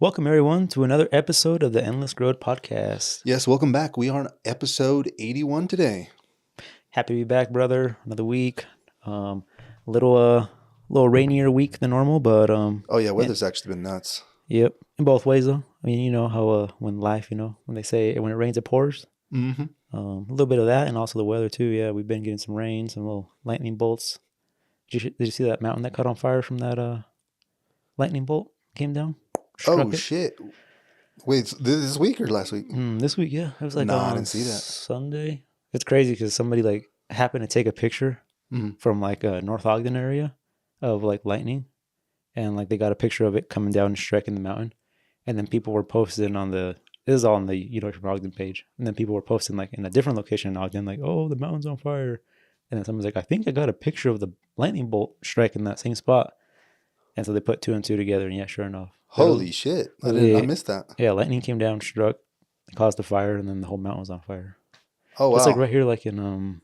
Welcome, everyone, to another episode of the Endless Growth Podcast. Yes, welcome back. We are on episode 81 today. Happy to be back, brother. Another week. Little rainier week than normal, but Oh yeah, weather's actually been nuts. Yep, in both ways though. I mean, you know how when life, when they say when it rains, it pours. Mm-hmm. A little bit of that, and also the weather too. Yeah, we've been getting some rain, some little lightning bolts. Did you see that mountain that caught on fire from that lightning bolt came down? Oh shit! Wait, this week or last week? This week, yeah. It was like I on didn't see that. Sunday. It's crazy because somebody happened to take a picture from North Ogden area of lightning, and they got a picture of it coming down and striking the mountain, and then people were posting on this is all on the from Ogden page, and then people were posting in a different location in Ogden, oh, the mountain's on fire, and then someone's like, I think I got a picture of the lightning bolt striking that same spot, and so they put two and two together, and yeah, sure enough. Holy shit! I missed that. Yeah, lightning came down, struck, caused a fire, and then the whole mountain was on fire. Oh wow! It's right here, in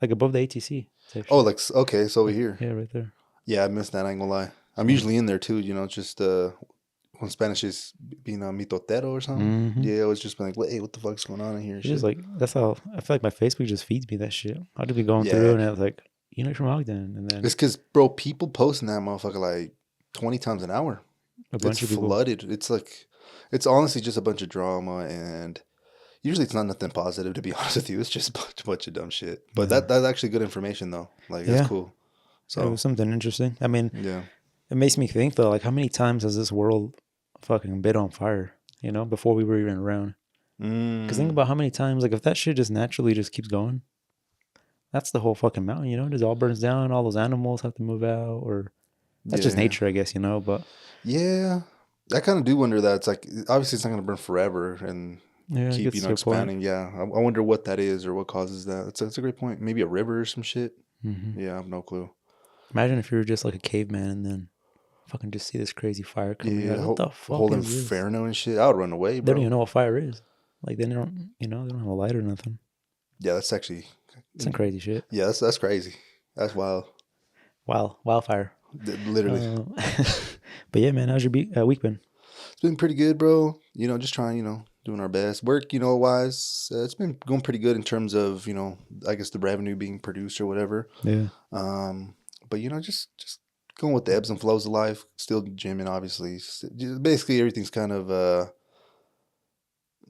above the ATC. Oh, okay, so over here. Yeah, right there. Yeah, I missed that. I ain't gonna lie. I'm usually in there too. Just when Spanish is being a mitotero or something. Mm-hmm. Yeah, I was just been like, hey, what the fuck's going on in here? It's just that's how I feel like my Facebook just feeds me that shit. I'll just be going through and it's like, from Ogden, and then it's because bro, people posting that motherfucker 20 times an hour. A bunch of people flooded. It's honestly just a bunch of drama, and usually it's not nothing positive, to be honest with you. It's just a bunch of dumb shit. But that's actually good information though. It's cool. So it was something interesting. I mean, yeah, it makes me think though, how many times has this world fucking been on fire? Before we were even around. Because think about how many times, if that shit just naturally just keeps going, that's the whole fucking mountain. It just all burns down. All those animals have to move out, or that's just nature, I guess. But yeah, I kind of do wonder that. It's obviously it's not going to burn forever and keep expanding. Point. Yeah, I wonder what that is or what causes that. That's a great point. Maybe a river or some shit. Mm-hmm. Yeah, I have no clue. Imagine if you were just like a caveman and then fucking just see this crazy fire coming out. What the fuck whole inferno and shit. I would run away, bro. They don't even know what fire is. They don't, they don't have a light or nothing. Yeah, that's actually some crazy shit. Yeah, that's crazy. That's wild. Wildfire. Literally. But yeah, man, how's your week been? It's been pretty good, bro. Just trying, doing our best. Work, wise, it's been going pretty good in terms of, I guess the revenue being produced or whatever. Yeah. But just going with the ebbs and flows of life. Still gymming, obviously. Basically, everything's kind of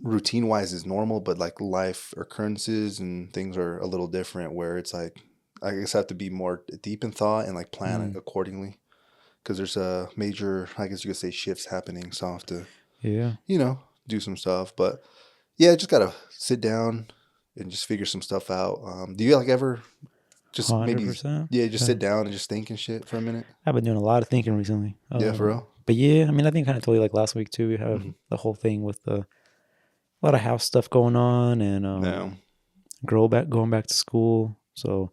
routine wise is normal, but life occurrences and things are a little different. Where it's I guess I have to be more deep in thought and plan it accordingly. Because there's a major, I guess you could say, shifts happening. So I have to, do some stuff. But yeah, just got to sit down and just figure some stuff out. Do you ever just 100%? Sit down and just think and shit for a minute? I've been doing a lot of thinking recently. Yeah, for real? But yeah, I mean, I think kind of told you last week too, we have the whole thing with a lot of house stuff going on and going back to school. So,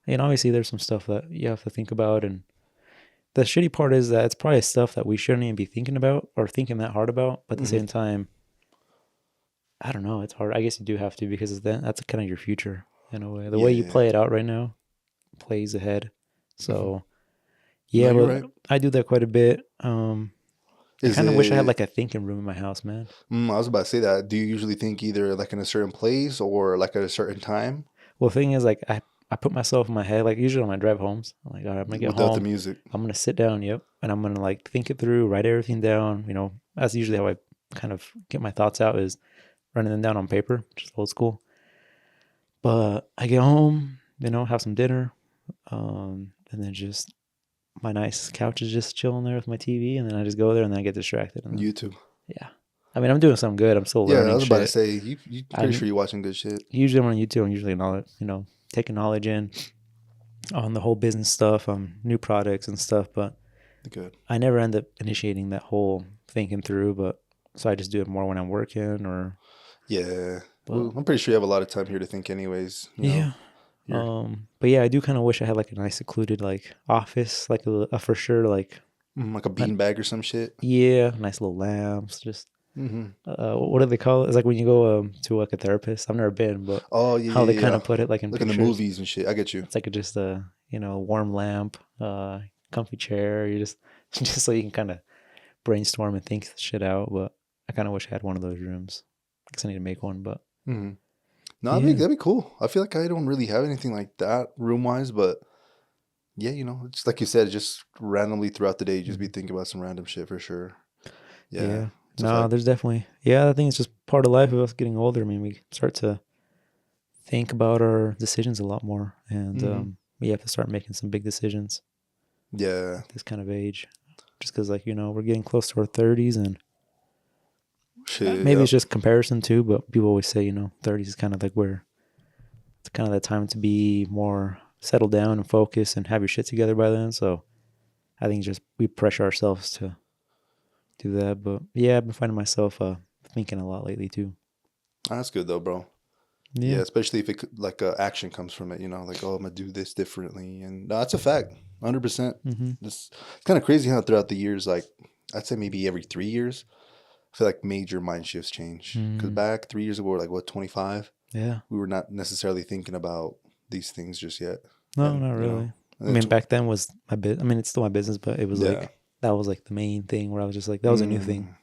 obviously there's some stuff that you have to think about, and the shitty part is that it's probably stuff that we shouldn't even be thinking about or thinking that hard about. But at the same time, I don't know. It's hard. I guess you do have to, because that's kind of your future in a way. The way you play it out right now plays ahead. So, but right. I do that quite a bit. I kind of wish I had a thinking room in my house, man. I was about to say that. Do you usually think either in a certain place or at a certain time? Well, the thing is, I put myself in my head, usually on my drive homes. I'm all right, I'm going to get home. Without the music. I'm going to sit down, and I'm going to think it through, write everything down. That's usually how I kind of get my thoughts out, is running them down on paper, just old school. But I get home, have some dinner, and then just my nice couch is just chilling there with my TV, and then I just go there and then I get distracted. And YouTube. Yeah. I mean, I'm doing something good. I'm still learning. Yeah, I was about to say, you pretty sure you're watching good shit. Usually I'm on YouTube. I'm usually taking knowledge in on the whole business stuff, new products and stuff, but good. I never end up initiating that whole thinking through, so I just do it more when I'm working or... Yeah. Well, I'm pretty sure you have a lot of time here to think anyways. Yeah. But yeah, I do kind of wish I had a nice secluded office, a for sure like a beanbag or some shit. Yeah, nice little lamps, just... what do they call it? It's when you go to a therapist. I've never been, but how they kind of put it in in the movies and shit. I get you. It's just a warm lamp, comfy chair. You just so you can kind of brainstorm and think shit out. But I kind of wish I had one of those rooms. I guess I need to make one. But Mm-hmm. No, yeah. that'd be cool. I feel like I don't really have anything like that room wise, but yeah, just like you said, just randomly throughout the day, just be thinking about some random shit for sure. Yeah, it's a No, fact. there's definitely. Yeah, I think it's just part of life of us getting older. I mean, we start to think about our decisions a lot more, and Mm-hmm. we have to start making some big decisions Yeah, at this kind of age. Just because, like, we're getting close to our 30s, and shit. maybe Yeah. it's just comparison too. But people always say, 30s is kind of like where it's kind of the time to be more settled down and focus and have your shit together by then. So I think just we pressure ourselves to do that. But yeah, I've been finding myself thinking a lot lately too. That's good though, bro. Yeah, Yeah. especially if like action comes from it, like, oh, I'm gonna do this differently, and no, that's a fact, 100%. Mm-hmm. It's kind of crazy how throughout the years, like I'd say maybe every 3 years, I feel like major mind shifts change. Because back 3 years ago, we're like what 25. Yeah. We were not necessarily thinking about these things just yet. No, And not really. and I then mean, back then was my bit. I mean, it's still my business, but it was yeah, like that was like the main thing where I was just like that was a new thing.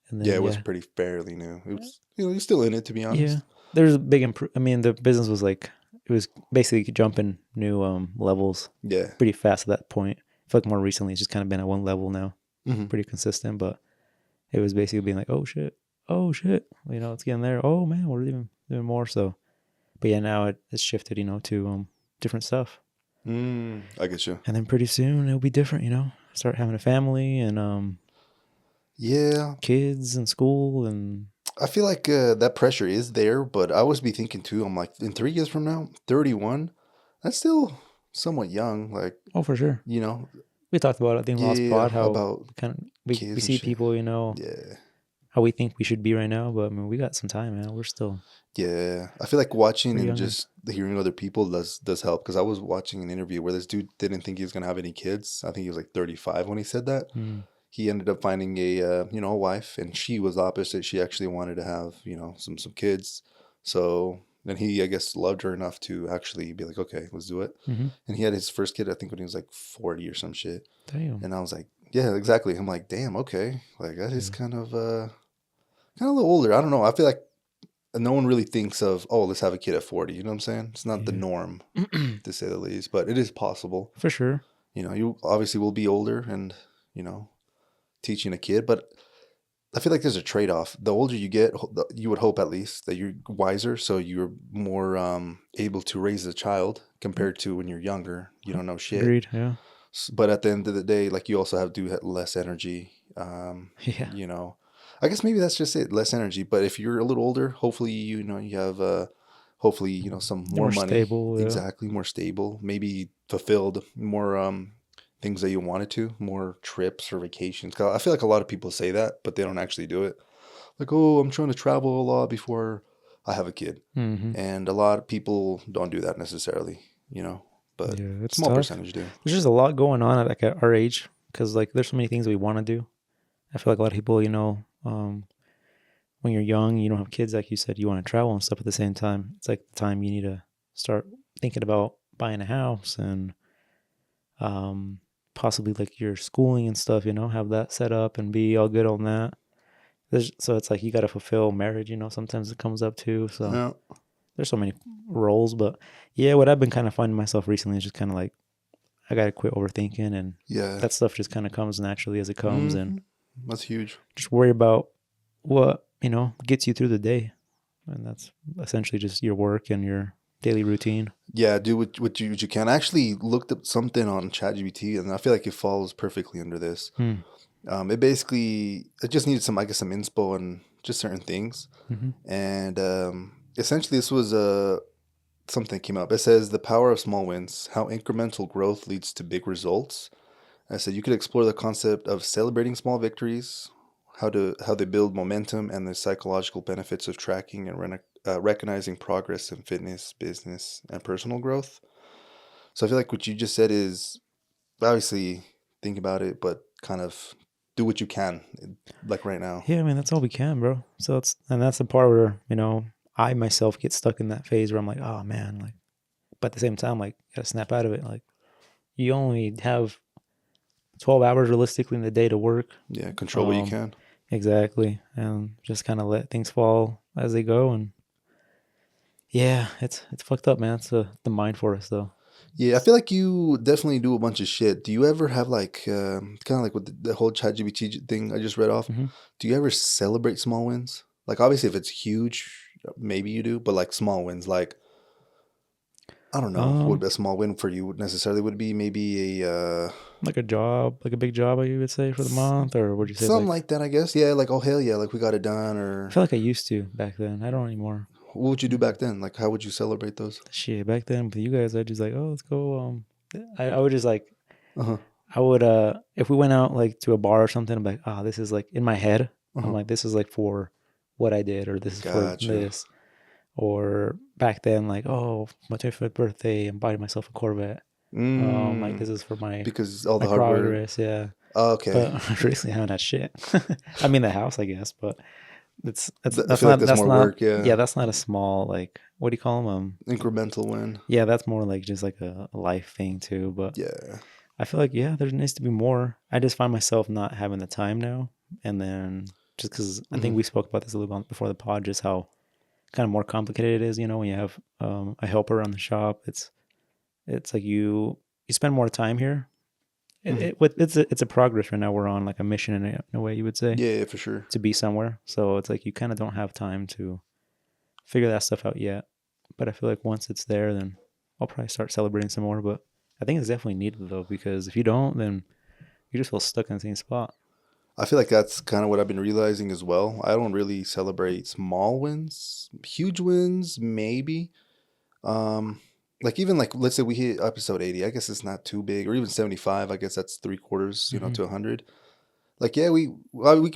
And yeah, then it was pretty fairly new. It was, you're still in it, to be honest. yeah, there's a big I mean, the business was like it was basically jumping new levels Yeah. pretty fast at that point. I feel like more recently it's just kind of been at one level now, Mm-hmm. pretty consistent. But it was basically being like, oh shit, it's getting there. Oh man, we're even doing more. So, but yeah, now it's shifted, to different stuff. I get you. And then pretty soon it'll be different, start having a family and Yeah, kids and school and I feel like that pressure is there, but I always be thinking too. I'm like, in 3 years from now, 31, that's still somewhat young. Like, oh, for sure. you know, We talked about it, I think last yeah, pod how about kind of we kids and see shit. people, Yeah, how we think we should be right now, but I mean we got some time, man. We're still yeah. I feel like watching we're and younger. just hearing other people does help. Because I was watching an interview where this dude didn't think he was gonna have any kids. I think he was like 35 when he said that. Mm. He ended up finding a wife, and she was opposite. She actually wanted to have some kids. So then he, I guess, loved her enough to actually be like, okay, let's do it. Mm-hmm. And he had his first kid, I think, when he was like 40 or some shit. Damn. And I was like, yeah, exactly. I'm like, damn, okay, like that is kind of a little older. I don't know. I feel like no one really thinks of, oh, let's have a kid at 40. You know what I'm saying? It's not the norm, to say the least, but it is possible. For sure. You obviously will be older and teaching a kid, but I feel like there's a trade-off. The older you get, you would hope at least that you're wiser, so you're more able to raise a child compared to when you're younger. You don't know shit. Agreed. Yeah. But at the end of the day, like you also have less energy. Yeah. I guess maybe that's just it, less energy. But if you're a little older, hopefully you have hopefully some more money. Stable. Yeah. Exactly, more stable. Maybe fulfilled more things that you wanted to, more trips or vacations. 'Cause I feel like a lot of people say that, but they don't actually do it. Like, oh, I'm trying to travel a lot before I have a kid. Mm-hmm. And a lot of people don't do that necessarily, but Yeah, it's small tough. percentage do. There's just a lot going on at our age because like there's so many things we want to do. I feel like a lot of people, when you're young, you don't have kids, like you said, you want to travel and stuff at the same time. It's like the time you need to start thinking about buying a house and possibly like your schooling and stuff, have that set up and be all good on that. So it's like you got to fulfill marriage, sometimes it comes up too. So Yeah. there's so many roles, but yeah, what I've been kind of finding myself recently is just kind of like, I got to quit overthinking and Yeah. that stuff just kind of comes naturally as it comes and that's huge. just worry about what, gets you through the day. And that's essentially just your work and your daily routine. Yeah, do what you can. I actually looked up something on ChatGPT, and I feel like it falls perfectly under this. It just needed some inspo on just certain things. Mm-hmm. And essentially this was something that came up. It says the power of small wins, how incremental growth leads to big results. I said you could explore the concept of celebrating small victories, how they build momentum, and the psychological benefits of tracking and recognizing progress in fitness, business, and personal growth. So I feel like what you just said is obviously think about it, but kind of do what you can, like right now. Yeah, I mean, that's all we can, bro. So that's the part where, I myself get stuck in that phase where I'm like, oh man, like, but at the same time, like, gotta snap out of it. Like, you only have 12 hours realistically in the day to work. Yeah, control what you can. Exactly. And just kind of let things fall as they go. And yeah, it's fucked up, man. It's the mind for us, though. Yeah, I feel like you definitely do a bunch of shit. Do you ever have like, kind of like with the whole ChatGPT thing I just read off? Mm-hmm. Do you ever celebrate small wins? Like, obviously, if it's huge, maybe you do, but like small wins, like, I don't know, what a small win for you would necessarily would be maybe like a job, like a big job, you would say, for the month, or would you say something like? like that, I guess. Yeah, like, oh hell yeah, like we got it done, I or feel like I used to back then. I don't anymore. what would you do back then? Like, how would you celebrate those? Shit, back then with you guys, I just like, oh, let's go. I would just like, Uh huh. I would if we went out like to a bar or something, I'm like, oh, this is like in my head. Uh I'm huh. like, this is like for what I did, or this is for Gotcha. this. Or back then, like, oh, my 25th birthday, I'm buying myself a Corvette. Like Mm, this is for because all my the hard work. progress, yeah. Oh, okay. But recently I haven't had shit. I mean the house, I guess, but I feel like that's that's more not work. Yeah. yeah, that's not a small like what do you call them? Incremental win. Yeah, that's more like just like a life thing too. But Yeah. I feel like yeah, there needs to be more. I just find myself not having the time now, and then just because I think Hmm. we spoke about this a little bit before the pod, just how kind of more complicated it is. When you have a helper on the shop, it's like you spend more time here. Hmm. It's a progress right now. We're on like a mission in a way you would say Yeah, for sure. to be somewhere. So it's like you kind of don't have time to figure that stuff out yet. But I feel like once it's there, then I'll probably start celebrating some more. But I think it's definitely needed though, because if you don't, then you just feel stuck in the same spot. I feel like that's kind of what I've been realizing as well. I don't really celebrate small wins. Huge wins, maybe. Um, like even like let's say we hit episode 80. I guess it's not too big, or even 75. I guess that's three quarters, Mm-hmm. to 100. Like yeah, we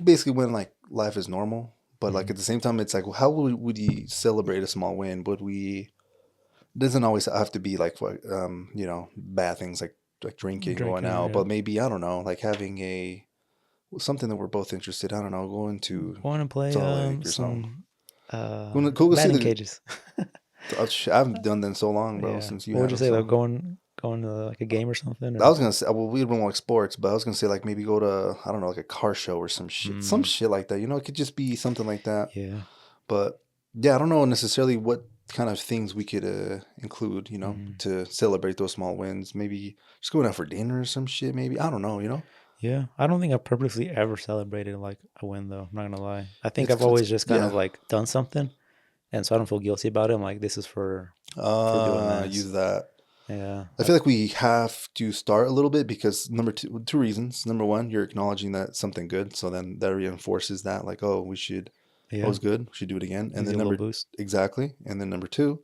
basically went like life is normal, but like Mm-hmm. at the same time, it's like well, how would you celebrate a small win? Would we? It doesn't always have to be like what bad things like drinking, going Drinking or out, yeah, but maybe I don't know, like having a something that we're both interested. I don't know, going to want to play Salt Lake or something. some Go see batting the. cages. I haven't done that in so long, bro. Yeah. Since you What would you have, say though? so Going to like a game or something I or was gonna say, well, we don't like sports, but I was gonna say like maybe go to I don't know like a car show or some mm, shit like that. It could just be something like that. yeah. But yeah, I don't know necessarily what kind of things we could include, Mm. to celebrate those small wins. Maybe just going out for dinner or some shit. Maybe I don't know. Yeah, I don't think I've purposely ever celebrated like a win though. I'm not gonna lie. I think It's I've because always just kind of yeah. like done something, and so I don't feel guilty about it. I'm like, this is for doing this. Use that. Yeah, I feel like we have to start a little bit because two reasons. Number one, you're acknowledging that something good, so then that reinforces that, like, oh, that yeah, was good, we should do it again. And gives then you a little boost. exactly, and then number two,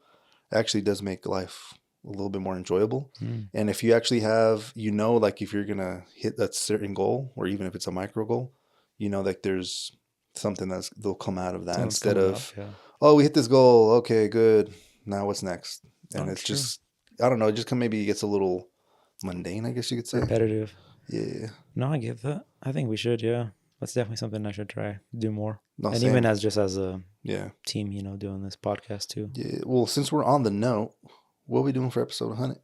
actually does make life a little bit more enjoyable. Mm. And if you actually have, like if you're gonna hit that certain goal, or even if it's a micro goal, like there's something they'll come out of that Something's instead coming up. of, Yeah. oh, we hit this goal, okay, good. Now what's next? And Oh, it's true. just, I don't know, it just maybe gets a little mundane, I guess you could say. Repetitive. Yeah. No, I get that. I think we should. Yeah, that's definitely something I should try do more. No, And even same. as a Yeah. team, doing this podcast too. Yeah. Well, since we're on the note, what are we doing for episode 100?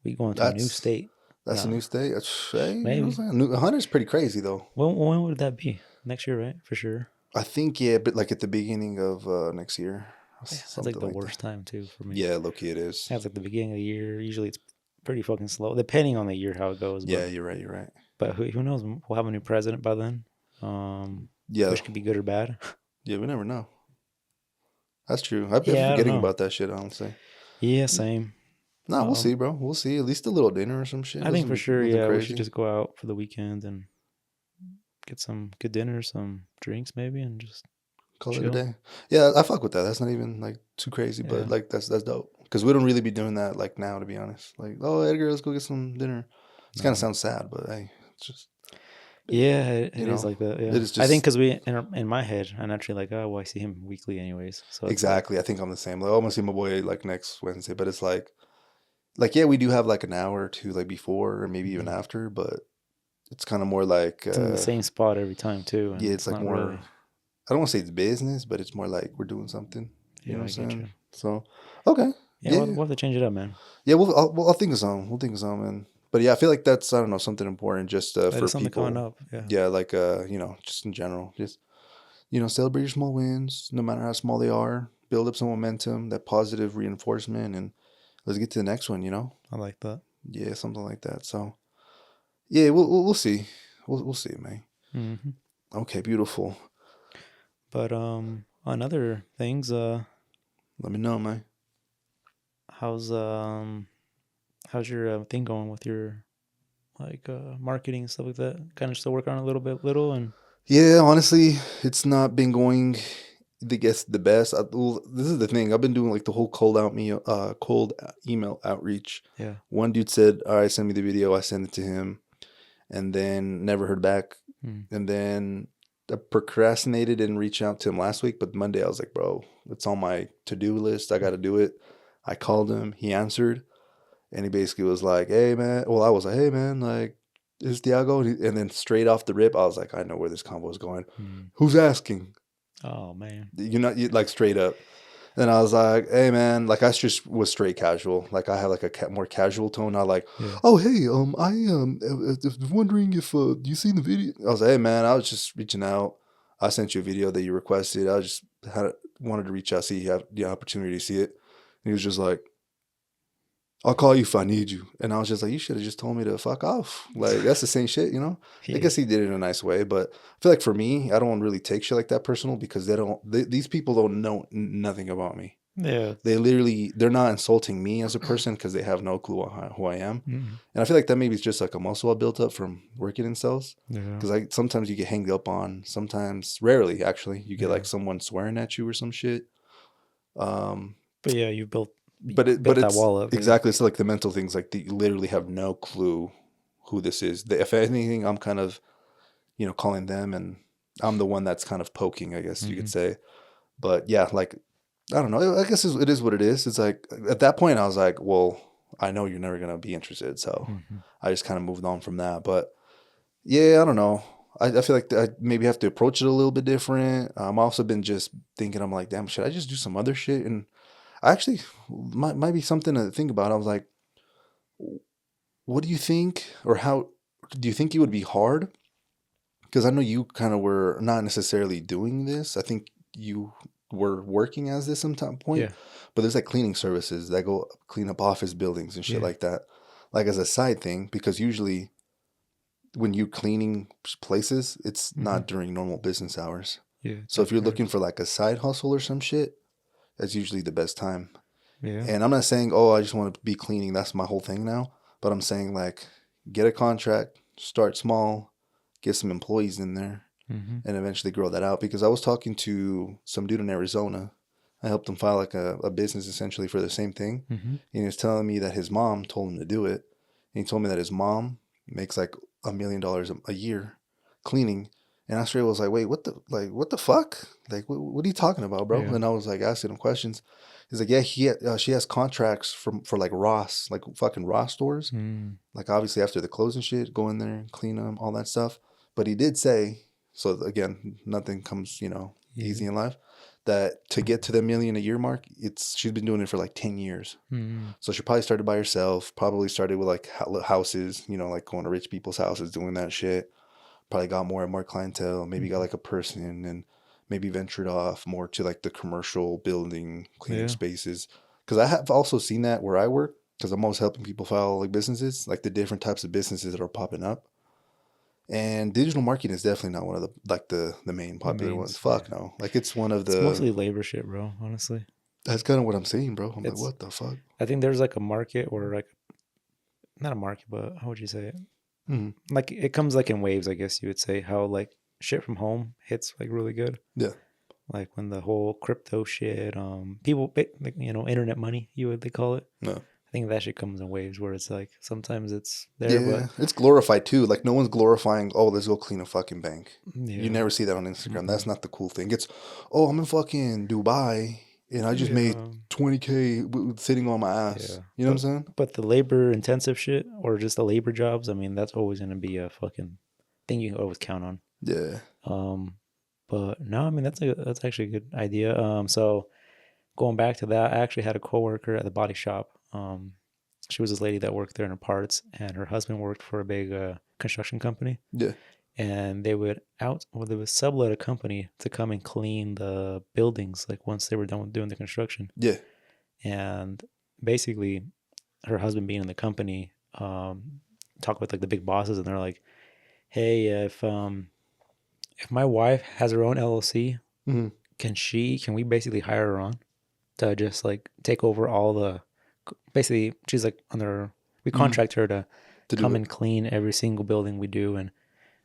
We going to a new That's state. that's a No, new state. Hey, maybe. 100 is pretty crazy though. When would that be? Next year, right? For sure. I think yeah, but like at the beginning of next year, Yeah, that's like something the like that. worst time too for me. Yeah, low-key it is. That's like the beginning of the year. Usually it's pretty fucking slow, depending on the year how it goes. Yeah, you're right. You're right. But who knows? We'll have a new president by then, Yeah, which could be good or bad. yeah, we never know. That's true. I've been Yeah, I don't forgetting know. about that shit, honestly. Yeah, same. No, we'll see, Um, bro. We'll see. At least a little dinner or some shit. I think for sure. Nothing Yeah, we should crazy. just go out for the weekend and get some good dinner, some drinks maybe, and just Call it a chill. day. Yeah, I fuck with that. That's not even like too crazy, but Yeah. like that's dope. Because we don't really be doing that like now, to be honest. Like, oh, Edgar, let's go get some dinner. It kind of No. sounds sad, but hey, it's just Yeah, you it is know, like that. it Yeah, is I think just because in my head, I'm naturally like, oh, well, I see him weekly anyways. So it's like, exactly. I think I'm the same. Like, oh, I'm gonna see my boy like next Wednesday, but it's like yeah, we do have like an hour or two like before or maybe even mhm. after, but it's kind of more like It's in the same spot every time too, yeah, and it's it's like not more. really. I don't want to say it's business, but it's more like we're doing something. You know Yeah, what I'm I get you. saying? So okay, Yeah, yeah, we'll have to change it up, man. yeah. I'll think of some. We'll think of some, man. But yeah, I feel like that's, I don't know, something important just That for is something coming people. up. Yeah. Yeah, like just in general, just celebrate your small wins, no matter how small they are. Build up some momentum, that positive reinforcement, and let's get to the next one. I like that. Yeah, something like that. So yeah, we'll see. We'll see, man. Mm-hmm. Okay, beautiful. But on other things, Let me know, man. how's how's your thing going with your like marketing and stuff like that? Kind of still working on it a little, and Yeah, honestly, it's not been going, I guess, the best. Well, this is the thing. I've been doing like the whole cold email outreach. yeah. One dude said, "All right, send me the video." I sent it to him, and then never heard back. Mm. And then I procrastinated and reached out to him last week. But Monday, I was like, "Bro, it's on my to-do list. I got to do it." I called him. He answered, and he basically was like, "Hey, man." Well, I was like, "Hey, man, like, is Tiago?" And then straight off the rip, I was like, "I know where this convo is going. Mm. Who's asking?" Oh man. Like straight up. And I was like, "Hey, man," like I just was straight casual. Like I have like a more casual tone. I like, Yeah. "Oh, hey, I was wondering if you seen the video." I was like, "Hey, man, I was just reaching out. I sent you a video that you requested. I just wanted to reach out, see if you have the opportunity to see it." And he was just like, "I'll call you if I need you." And I was just like, "You should have just told me to fuck off." Like, that's the same shit, I Yeah. guess he did it in a nice way, but I feel like for me, I don't really take shit like that personal because these people don't know nothing about me. Yeah. They're not insulting me as a person because they have no clue on who I am. Mm. And I feel like that maybe is just like a muscle I built up from working in sales. Yeah. Because sometimes you get hanged up on, sometimes, rarely actually, you get Yeah. like someone swearing at you or some shit. But yeah, you built But that it's wall up. Yeah. exactly, it's like the mental things, like you literally have no clue who this is. If anything, I'm kind of calling them, and I'm the one that's kind of poking, I guess you could Mm-hmm. say. But yeah, like I don't know, I guess it is what it is. It's like at that point I was like, well, I know you're never gonna be interested, so Mm-hmm. I just kind of moved on from that. But yeah, I don't know. I feel like I maybe have to approach it a little bit different. I'm also been just thinking, I'm like, damn, should I just do some other shit? And I actually might be something to think about. I was like, what do you think, or how do you think it would be hard? Because I know you kind of were not necessarily doing this. I think you were working as this some point, Yeah. but there's like cleaning services that go clean up office buildings and shit Yeah. like that, like as a side thing. Because usually when you cleaning places, it's Mm-hmm. not during normal business hours. Yeah. It's So if after you're looking hours. for like a side hustle or some shit, that's usually the best time. Yeah. And I'm not saying, oh, I just want to be cleaning. That's my whole thing now. But I'm saying, like, get a contract, start small, get some employees in there, Mm-hmm. and eventually grow that out. Because I was talking to some dude in Arizona. I helped him file like a business essentially for the same thing. Mm-hmm. And he was telling me that his mom told him to do it. And he told me that his mom makes like $1 million a year cleaning. And I straight was like, wait, what the fuck? Like, what are you talking about, bro? Yeah. And I was like asking him questions. He's like, yeah, she has contracts for like Ross, like fucking Ross stores. Mm. Like obviously after the closing shit, go in there, clean them, all that stuff. But he did say, so again, nothing comes, Yeah. easy in life. That to get to the $1 million a year mark, she's been doing it for like 10 years. Mm. So she probably started by herself. Probably started with like houses, like going to rich people's houses, doing that shit. Probably got more and more clientele. Maybe got Mm-hmm. like a person, and maybe ventured off more to like the commercial building cleaning Yeah. spaces. Because I have also seen that where I work. Because I'm always helping people file like businesses, like the different types of businesses that are popping up. And digital marketing is definitely not one of the main The popular ones. mains. Fuck Yeah. no. Like it's one of It's the. mostly labor shit, bro. Honestly, That's kind of what I'm saying, bro. I'm like, it's. what the fuck? I think there's like a market, or like not a market, but how would you say it? Mm-hmm. Like it comes like in waves, I guess you would say. How like shit from home hits like really good. Yeah. Like when the whole crypto shit, people like internet money, they call it. No. I think that shit comes in waves where it's like sometimes it's there, but Yeah, it's glorified too. Like no one's glorifying, oh, let's go clean a fucking bank. You yeah, never see that on Instagram. mm-mm. That's not the cool thing. It's, oh, I'm in fucking Dubai and I just made Yeah, 20K sitting on my yeah. ass. You know what I'm saying? But the labor intensive shit or just the labor jobs, I mean, that's always gonna be a fucking thing you can always count on. Yeah. Um, but no, I mean that's actually a good idea. So going back to that, I actually had a coworker at the body shop. she was this lady that worked there in her parts, and her husband worked for a big construction company. Yeah. And they would they would sublet a company to come and clean the buildings, like once they were done with doing the construction. Yeah. And basically, her husband being in the company, talk with like the big bosses, and they're like, "Hey, if my wife has her own LLC, Mm-hmm. can we basically hire her on to just like take over all the, basically she's like under, we contract her to To do come it. and clean every single building we do." And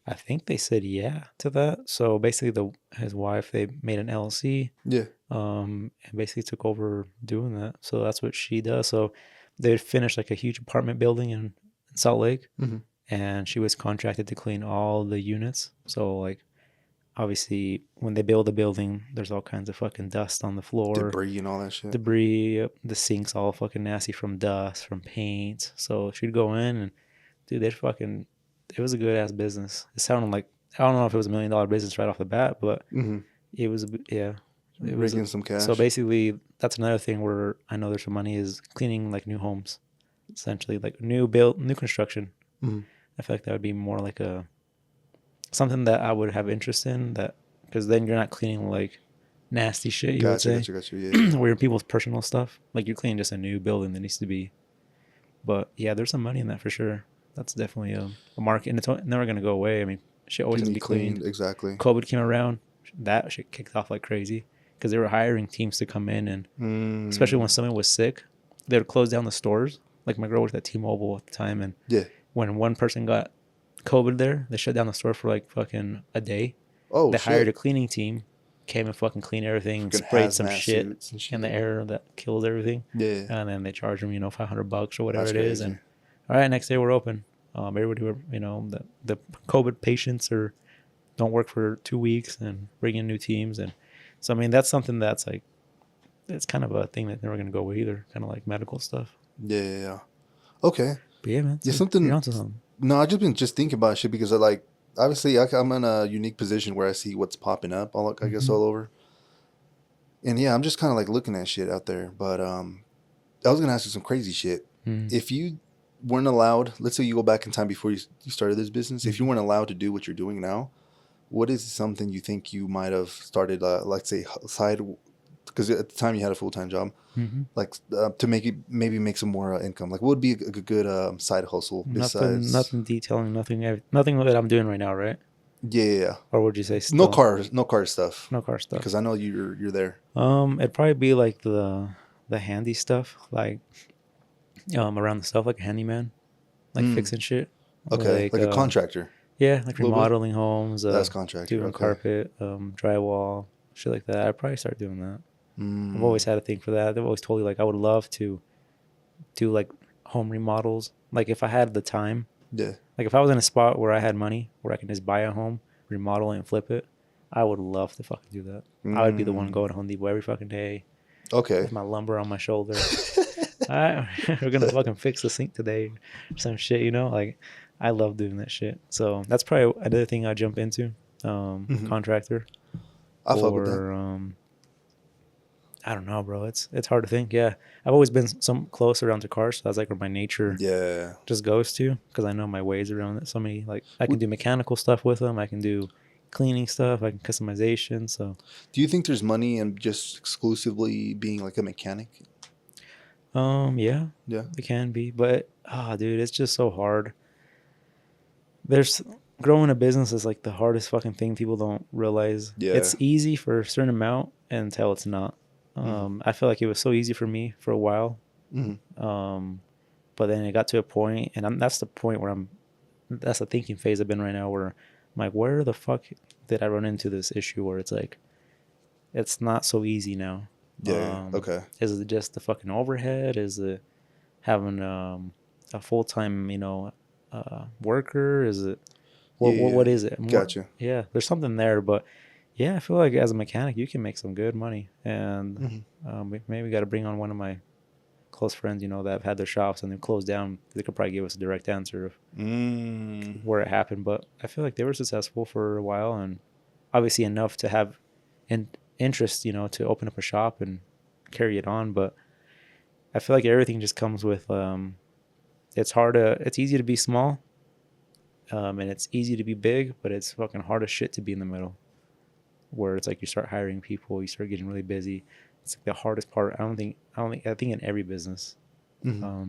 I think they said yeah to that. So basically his wife, they made an LLC, Yeah. and basically took over doing that. So that's what she does. So they finished like a huge apartment building in Salt Lake, Mm-hmm. and she was contracted to clean all the units. So like obviously when they build a building, there's all kinds of fucking dust on the floor, Debris and all that shit. debris. The sink's all fucking nasty from dust, from paint. So she'd go in and, dude, they'd fucking, it was a good ass business. It sounded like, I don't know if it was $1 million business right off the bat, but Mm-hmm. it was, yeah. It was Raking some cash. So basically, that's another thing where I know there's some money, is cleaning like new homes, essentially like new construction. Mm-hmm. I feel like that would be more like a something that I would have interest in, that because then you're not cleaning like nasty shit. You would say, Gotcha. Yeah. where people's personal stuff, like you're cleaning just a new building that needs to be. But yeah, there's some money in that for sure. That's definitely a market, and it's never gonna go away. I mean, shit always has to be cleaned. Exactly. COVID came around, that shit kicked off like crazy because they were hiring teams to come in, and especially when someone was sick, they would close down the stores. Like my girl worked at T-Mobile at the time, and Yeah. when one person got COVID there, they shut down the store for like fucking a day. Oh, they shit. hired a cleaning team, came and fucking cleaned everything, and sprayed some shit in the air that kills everything. Yeah. And then they charge them, $500 or whatever That's it is. crazy. And all right, next day we're open. Everybody were, the COVID patients don't work for 2 weeks and bring in new teams. And so, I mean, that's something that's like, it's kind of a thing that's never going to go away either. Kind of like medical stuff. Yeah. Okay. But yeah, man. Yeah, something. You're onto something. No, I've just been thinking about shit because I like, obviously I'm in a unique position where I see what's popping up I guess all over. And yeah, I'm just kind of like looking at shit out there. But I was going to ask you some crazy shit. If you weren't allowed, let's say you go back in time before you started this business, if you weren't allowed to do what you're doing now, what is something you think you might have started, like say side, because at the time you had a full-time job, like to make some more income? Like what would be a good side hustle besides? Nothing detailing, nothing that I'm doing right now, right? Yeah. Or would you say still? No car stuff? No car stuff. Because I know you're there. It'd probably be like the handy stuff, like around the stuff, like a handyman, like fixing shit. Okay, like a contractor. Yeah, like remodeling homes. That's contractor. Doing carpet, drywall, shit like that. I'd probably start doing that. I've always had a thing for that. They've always told me like I would love to do like home remodels. Like if I had the time. Yeah. Like if I was in a spot where I had money, where I can just buy a home, remodel it, and flip it, I would love to fucking do that. I would be the one going to Home Depot every fucking day. Okay. With my lumber on my shoulder. All right, we're gonna fucking fix the sink today, or some shit. Like I love doing that shit. So that's probably another thing I jump into. Contractor. I fuck with that. I don't know, bro. It's hard to think. Yeah, I've always been some close around to cars. So that's like where my nature just goes to, because I know my ways around it. So many, like I can do mechanical stuff with them. I can do cleaning stuff. I can customization. So, do you think there's money in just exclusively being like a mechanic? Yeah, it can be, but dude, it's just so hard. Growing a business is like the hardest fucking thing people don't realize. Yeah, it's easy for a certain amount until it's not. I feel like it was so easy for me for a while. But then it got to a point, and that's the point where that's the thinking phase I've been right now, where I'm like, where the fuck did I run into this issue where it's like, it's not so easy now. Yeah. Okay. Is it just the fucking overhead? Is it having a full-time, worker? Is it, what is it? Gotcha. Yeah, there's something there, but yeah, I feel like as a mechanic, you can make some good money. And maybe got to bring on one of my close friends, that have had their shops and they've closed down. They could probably give us a direct answer of where it happened. But I feel like they were successful for a while, and obviously enough to have interest, to open up a shop and carry it on. But I feel like everything just comes with It's easy to be small, and it's easy to be big, but it's fucking hard as shit to be in the middle, where it's like you start hiring people, you start getting really busy. It's like the hardest part. I think in every business, because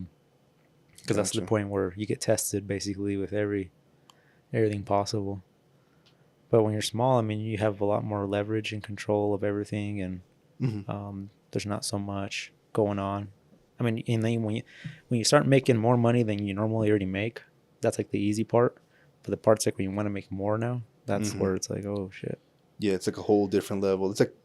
that's the point where you get tested basically with everything possible. But when you're small, I mean, you have a lot more leverage and control of everything, and there's not so much going on. I mean, and then when you start making more money than you normally already make, that's like the easy part. But the part's like when you want to make more now, that's where it's like, oh shit. Yeah, it's like a whole different level. It's like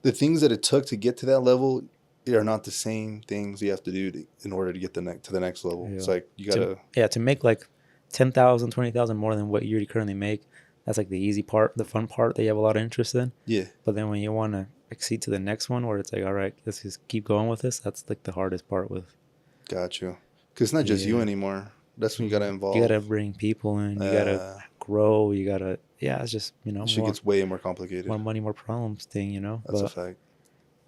the things that it took to get to that level are not the same things you have to do in order to get to the next level. Yeah. It's like you gotta to make like 10,000, 20,000 more than what you already currently make. That's like the easy part, the fun part that you have a lot of interest in. Yeah. But then when you want to exceed to the next one, where it's like, all right, let's just keep going with this. That's like the hardest part with. Gotcha. Because it's not just you anymore. That's when you gotta involve. You gotta bring people in. You gotta grow. You gotta. Yeah, it's just shit gets way more complicated. More money, more problems thing. That's a fact.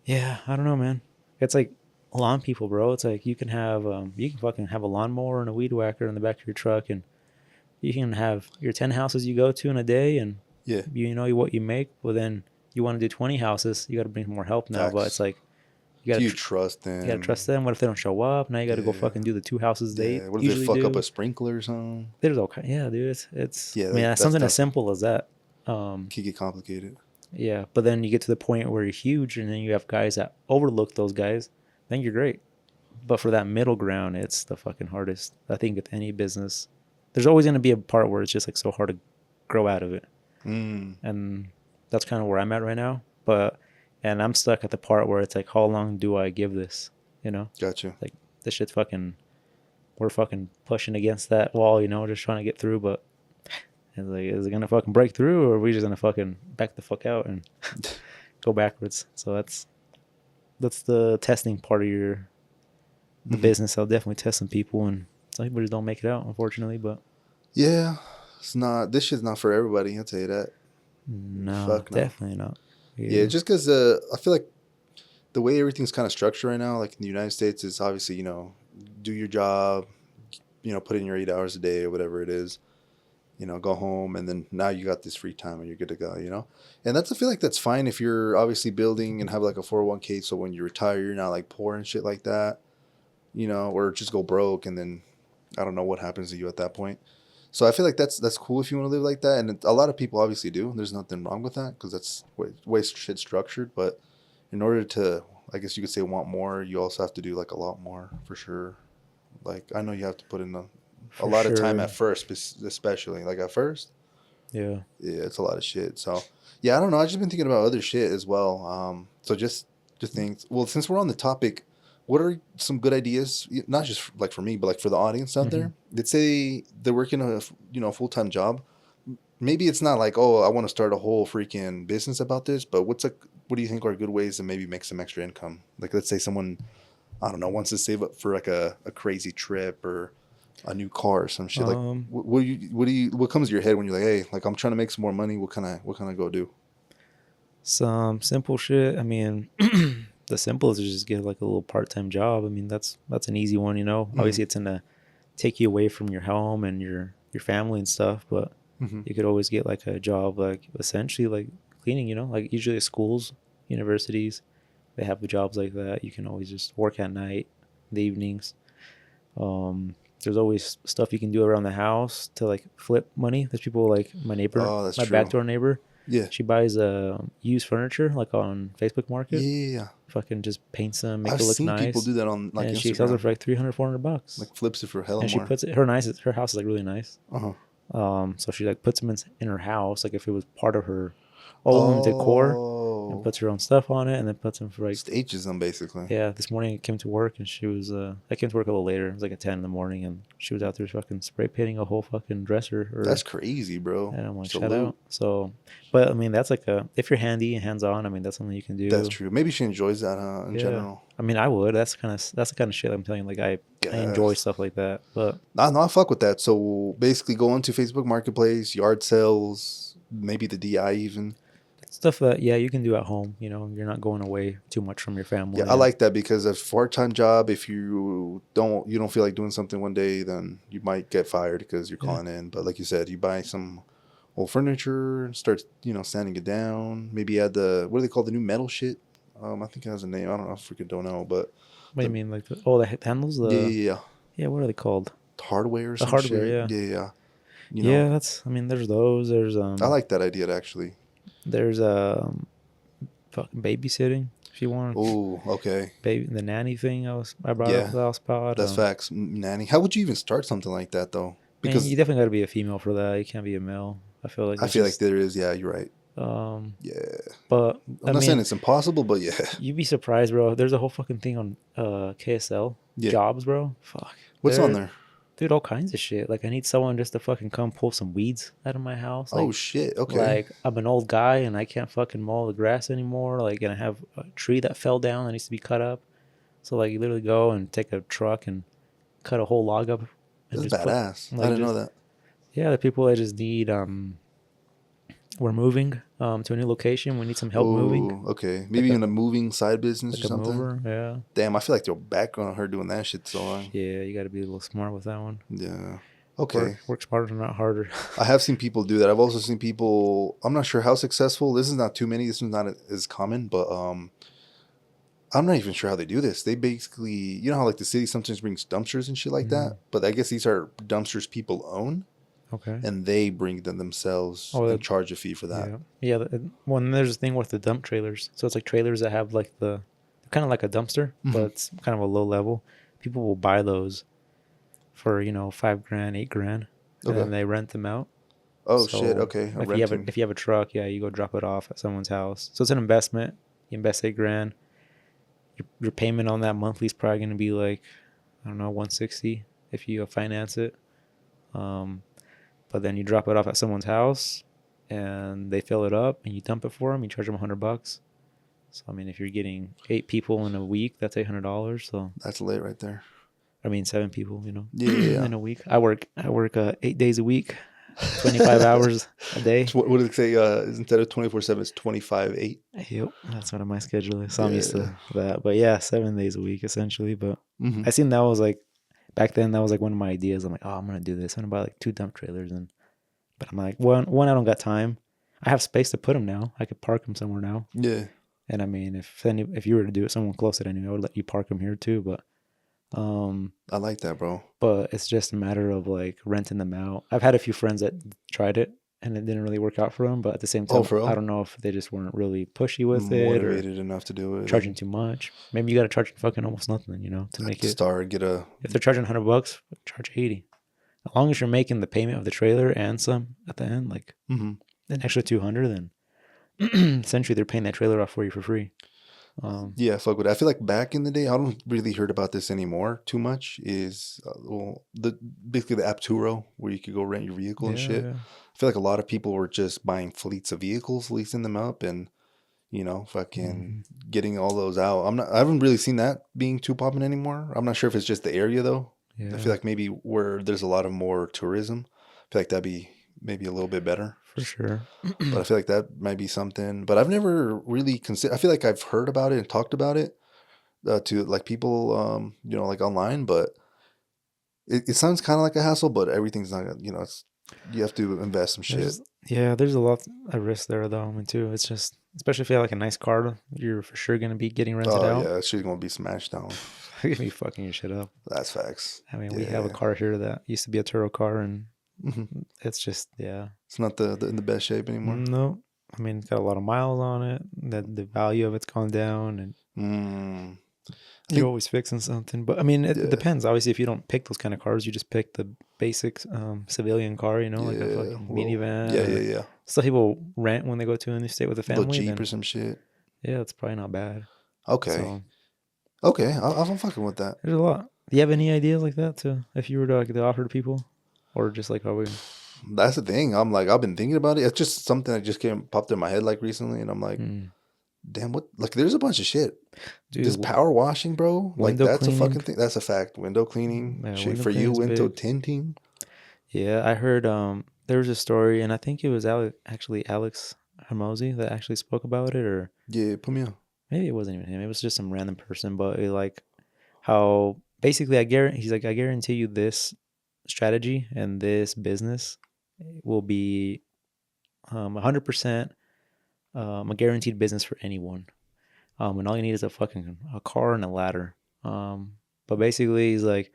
Yeah, I don't know, man. It's like lawn people, bro. It's like you can fucking have a lawnmower and a weed whacker in the back of your truck, and you can have your 10 houses you go to in a day, and you know what you make. Well, then you want to do 20 houses, you got to bring more help now. But it's like you got to trust them. You got to trust them. What if they don't show up? Now you got to go fucking do the 2 houses they what if they fuck up a sprinkler or something? There's all kind. Yeah, dude. It's. I mean, that's something as simple as that. Can get complicated. Yeah, but then you get to the point where you're huge, and then you have guys that overlook those guys. Then you're great. But for that middle ground, it's the fucking hardest. I think with any business, there's always going to be a part where it's just like so hard to grow out of it. And that's kind of where I'm at right now. And I'm stuck at the part where it's like, how long do I give this? Gotcha. Like this shit's we're fucking pushing against that wall, just trying to get through. But it's like, is it going to fucking break through, or are we just going to fucking back the fuck out and go backwards? So that's the testing part of the business. I'll definitely test some people, and some people just don't make it out, unfortunately. But yeah, this shit's not for everybody. I'll tell you that. No, definitely not. Yeah, just because I feel like the way everything's kind of structured right now, like in the United States, is obviously do your job, put in your 8 hours a day or whatever it is, go home, and then now you got this free time and you're good to go, and I feel like that's fine if you're obviously building and have like a 401k, so when you retire you're not like poor and shit like that, or just go broke and then I don't know what happens to you at that point. So I feel like that's cool if you want to live like that, and a lot of people obviously do. There's nothing wrong with that because that's way shit structured. But in order to, I guess you could say, want more, you also have to do like a lot more for sure. Like I know you have to put in a lot of time at first, especially like at first. Yeah, it's a lot of shit. So yeah, I don't know. I've just been thinking about other shit as well. So just things. Well, since we're on the topic, what are some good ideas, not just like for me, but like for the audience out there? Let's say they're working a full-time job. Maybe it's not like, oh, I want to start a whole freaking business about this, but what do you think are good ways to maybe make some extra income? Like, let's say someone, I don't know, wants to save up for like a crazy trip or a new car or some shit. Like, what comes to your head when you're like, hey, like I'm trying to make some more money. What can I go do? Some simple shit. I mean, the simplest is just get like a little part-time job. I mean, that's an easy one, Obviously, it's gonna take you away from your home and your family and stuff, but you could always get like a job, like essentially like cleaning, like usually schools, universities, they have jobs like that. You can always just work at night, in the evenings. There's always stuff you can do around the house to like flip money. There's people like my neighbor, my backdoor neighbor. Yeah. She buys used furniture like on Facebook Market. Yeah. Fucking just paints them, make it look nice. I've seen people do that on like and Instagram. she sells it for like $300-$400. Like flips it for hella more. And she puts it. Her house is like really nice. So she like puts them in her house, like if it was part of her own decor, and puts her own stuff on it, and then puts them for like stages them basically. Yeah. This morning I came to work and she was I came to work a little later. It was like at 10 in the morning, and she was out there fucking spray painting a whole fucking dresser. That's crazy, bro. And I'm like, shout out. So, but I mean, that's like if you're handy and hands on, I mean, that's something you can do. That's true. Maybe she enjoys that, in general. I mean, I would. That's the kind of shit I'm telling you. Like I enjoy stuff like that. But no, I fuck with that. So basically, go onto Facebook Marketplace, yard sales, maybe the DI even. stuff that you can do at home. You know, you're not going away too much from your Yeah, family. I like that because a part-time job, if you don't feel like doing something one day, then you might get fired because you're calling in. But like you said, you buy some old furniture, start sanding it down. Maybe add what do they call the new metal shit? I think it has a name. I don't know. I freaking don't know. But What do you mean, like the handles? Yeah. What are they called? Hardware or The some hardware. shit. Yeah. Yeah. Yeah, that's. I mean, there's those. I like that idea actually. There's fucking babysitting if you want. Oh, okay. Baby, the nanny thing I brought up Yeah, last pod. that's facts. Nanny. How would you even start something like that though? I mean, you Because definitely got to be a female for that. You can't be a male. I feel like I feel like there is. Yeah, you're right. Yeah. But I'm not saying it's impossible, but yeah. You'd be surprised, bro. There's a whole fucking thing on KSL jobs, bro. Fuck. What's on there? Dude, all kinds of shit. Like, I need someone just to fucking come pull some weeds out of my house. Like, oh shit. Okay. Like, I'm an old guy and I can't fucking mow the grass anymore. Like, and I have a tree that fell down that needs to be cut up. So like, you literally go and take a truck and cut a whole log up. And That's just badass. Like, I didn't know that. Yeah, the people that just need we're moving to a new location. We need some help moving. Okay. Maybe in a moving side business like or something. Mover, yeah. Damn, I feel like you're back on her doing that shit so long. Yeah, you got to be a little smart with that one. Yeah. Okay. Work smarter, not harder. I have seen people do that. I've also seen people. I'm not sure how successful. This is not too many. This is not as common, but I'm not even sure how they do this. They basically, you know how like the city sometimes brings dumpsters and shit like that, but I guess these are dumpsters people own. Okay. And they bring them themselves and charge a fee for that. Yeah. Well, there's a thing with the dump trailers. So it's like trailers that have like kind of like a dumpster, but it's kind of a low level. People will buy those for, $5,000, $8,000, and then they rent them out. Oh, so, shit. Okay. If you have a truck, you go drop it off at someone's house. So it's an investment. You invest $8,000. Your payment on that monthly is probably going to be like, I don't know, $160 if you finance it. But then you drop it off at someone's house and they fill it up and you dump it for them. You charge them $100. So, I mean, if you're getting 8 people in a week, that's $800. So that's lit right there. I mean, 7 people, Yeah. in a week. I work 8 days a week, 25 hours a day. What did it say? Instead of 24/7, it's 25/8. Yep. That's what my schedule is. So I'm used to that. But yeah, 7 days a week essentially. But I seen that was like, back then, that was like one of my ideas. I'm like, I'm going to do this. I'm going to buy like 2 dump trailers. But I'm like, one, I don't got time. I have space to put them now. I could park them somewhere now. Yeah. And I mean, if you were to do it, someone close that I knew, I would let you park them here too. But I like that, bro. But it's just a matter of like renting them out. I've had a few friends that tried it and it didn't really work out for them. But at the same time, I don't know if they just weren't really pushy with motivated enough to do it, charging too much. Maybe you got to charge fucking almost nothing, to make it start. If they're charging $100, charge 80. As long as you're making the payment of the trailer and some at the end, like an extra 200, then essentially they're paying that trailer off for you for free. Yeah, fuck with it. I feel like back in the day, I don't really heard about this anymore too much. Is basically the app Turo, where you could go rent your vehicle and shit. Yeah. I feel like a lot of people were just buying fleets of vehicles, leasing them up, and fucking getting all those out. I haven't really seen that being too popping anymore. I'm not sure if it's just the area though. Yeah. I feel like maybe where there's a lot of more tourism, I feel like that'd be maybe a little bit better. For sure. But I feel like that might be something. But I've never really considered. I feel like I've heard about it and talked about it to like people, like online. But it sounds kind of like a hassle. But everything's not. It's you have to invest some shit. There's a lot of risk there though. I mean, too. It's just, especially if you have like a nice car, you're for sure gonna be getting rented out. Yeah, that shit's gonna be smashed down. You're gonna be fucking your shit up. That's facts. I mean, we have a car here that used to be a Turo car, and it's just it's not in the best shape anymore. No, I mean, it's got a lot of miles on it. The value of it's gone down, and you're always fixing something. But I mean, it depends. Obviously, if you don't pick those kind of cars, you just pick the basic civilian car. Like a fucking minivan. Yeah. Stuff people rent when they go to a new state with a family. A little Jeep or some shit. Yeah, it's probably not bad. Okay. Okay, I'm fucking with that. There's a lot. Do you have any ideas like that if you were to offer to people? Or just like, are we? That's the thing. I'm like, I've been thinking about it. It's just something that just popped in my head like recently, and I'm like, damn, what? Like, there's a bunch of shit. Dude, this power washing, bro. Like, that's cleaning. A fucking thing. That's a fact. Window cleaning, shit for you. Window tinting. Yeah, I heard. There was a story, and I think it was Alex Hermosi that actually spoke about it, or Yeah, put me on. maybe it wasn't even him. It was just some random person, but it, like how basically I guarantee he's like I guarantee you this strategy and this business will be 100% a guaranteed business for anyone. And all you need is a car and a ladder. But basically, he's like,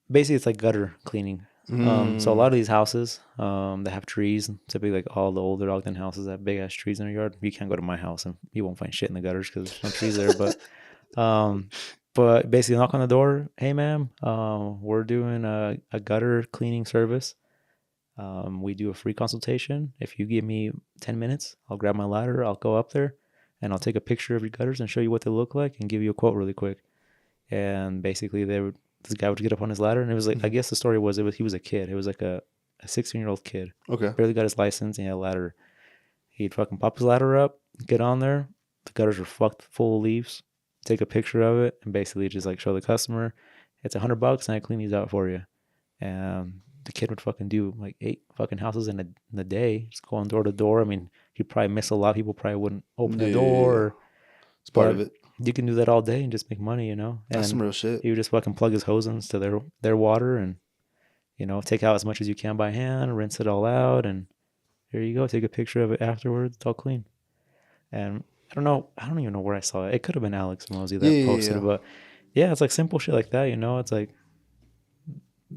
basically it's like gutter cleaning. So a lot of these houses that have trees, typically like all the older Ogden houses that have big ass trees in their yard. You can't go to my house and you won't find shit in the gutters because there's no trees there. Um, but basically knock on the door. Hey, ma'am, we're doing a gutter cleaning service. We do a free consultation. If you give me 10 minutes, I'll grab my ladder, I'll go up there, and I'll take a picture of your gutters and show you what they look like and give you a quote really quick. And basically, this guy would get up on his ladder, and it was like, I guess the story was, he was a kid. It was like a 16-year-old kid. Okay. Barely got his license, and he had a ladder. He'd fucking pop his ladder up, get on there. The gutters were fucked full of leaves. Take a picture of it, and basically just like show the customer, it's $100, and I clean these out for you. And the kid would fucking do like 8 fucking houses in a day, just going door to door. I mean, he'd probably miss a lot. People probably wouldn't open the door. It's part of it. You can do that all day and just make money, you know? And that's some real shit. He would just fucking plug his hose into their water and, you know, take out as much as you can by hand, rinse it all out, and here you go. Take a picture of it afterwards. It's all clean. And I don't even know where I saw it. It could have been Alex Mosey that posted it, but yeah, it's like simple shit like that, you know? It's like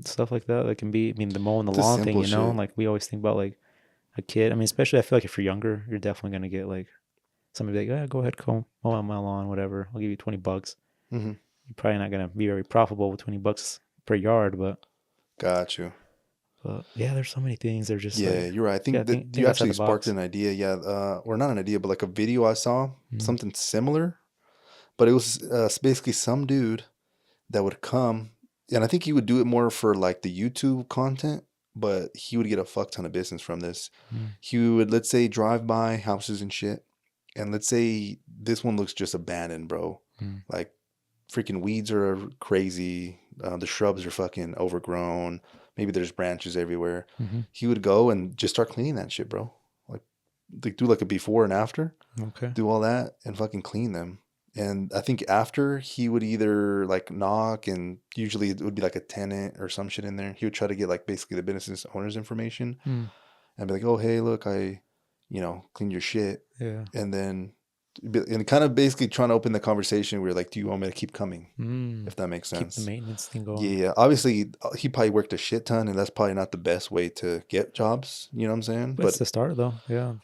stuff like that can be, I mean, the mowing the lawn thing, you know? Shit. Like we always think about like a kid. I mean, especially I feel like if you're younger, you're definitely going to get like somebody like, yeah, go ahead, mow on my lawn, whatever. I'll give you $20. Mm-hmm. You're probably not going to be very profitable with $20 per yard, but. Got you. But yeah, there's so many things. They're just like, you're right. I think that you actually sparked an idea. Yeah, or not an idea, but like a video I saw, something similar. But it was basically some dude that would come, and I think he would do it more for like the YouTube content, but he would get a fuck ton of business from this. He would, let's say, drive by houses and shit, and let's say this one looks just abandoned, bro. Like freaking weeds are crazy. The shrubs are fucking overgrown. Maybe there's branches everywhere. He would go and just start cleaning that shit, bro. Like do like a before and after. Okay. Do all that and fucking clean them. And I think after he would either like knock, and usually it would be like a tenant or some shit in there. He would try to get like basically the business owner's information and be like, oh, hey, look, I, cleaned your shit. Yeah. And then, and kind of basically trying to open the conversation where like, do you want me to keep coming? If that makes sense. Keep the maintenance thing going. Yeah. Obviously, he probably worked a shit ton, and that's probably not the best way to get jobs. You know what I'm saying? But it's the start, though. Yeah.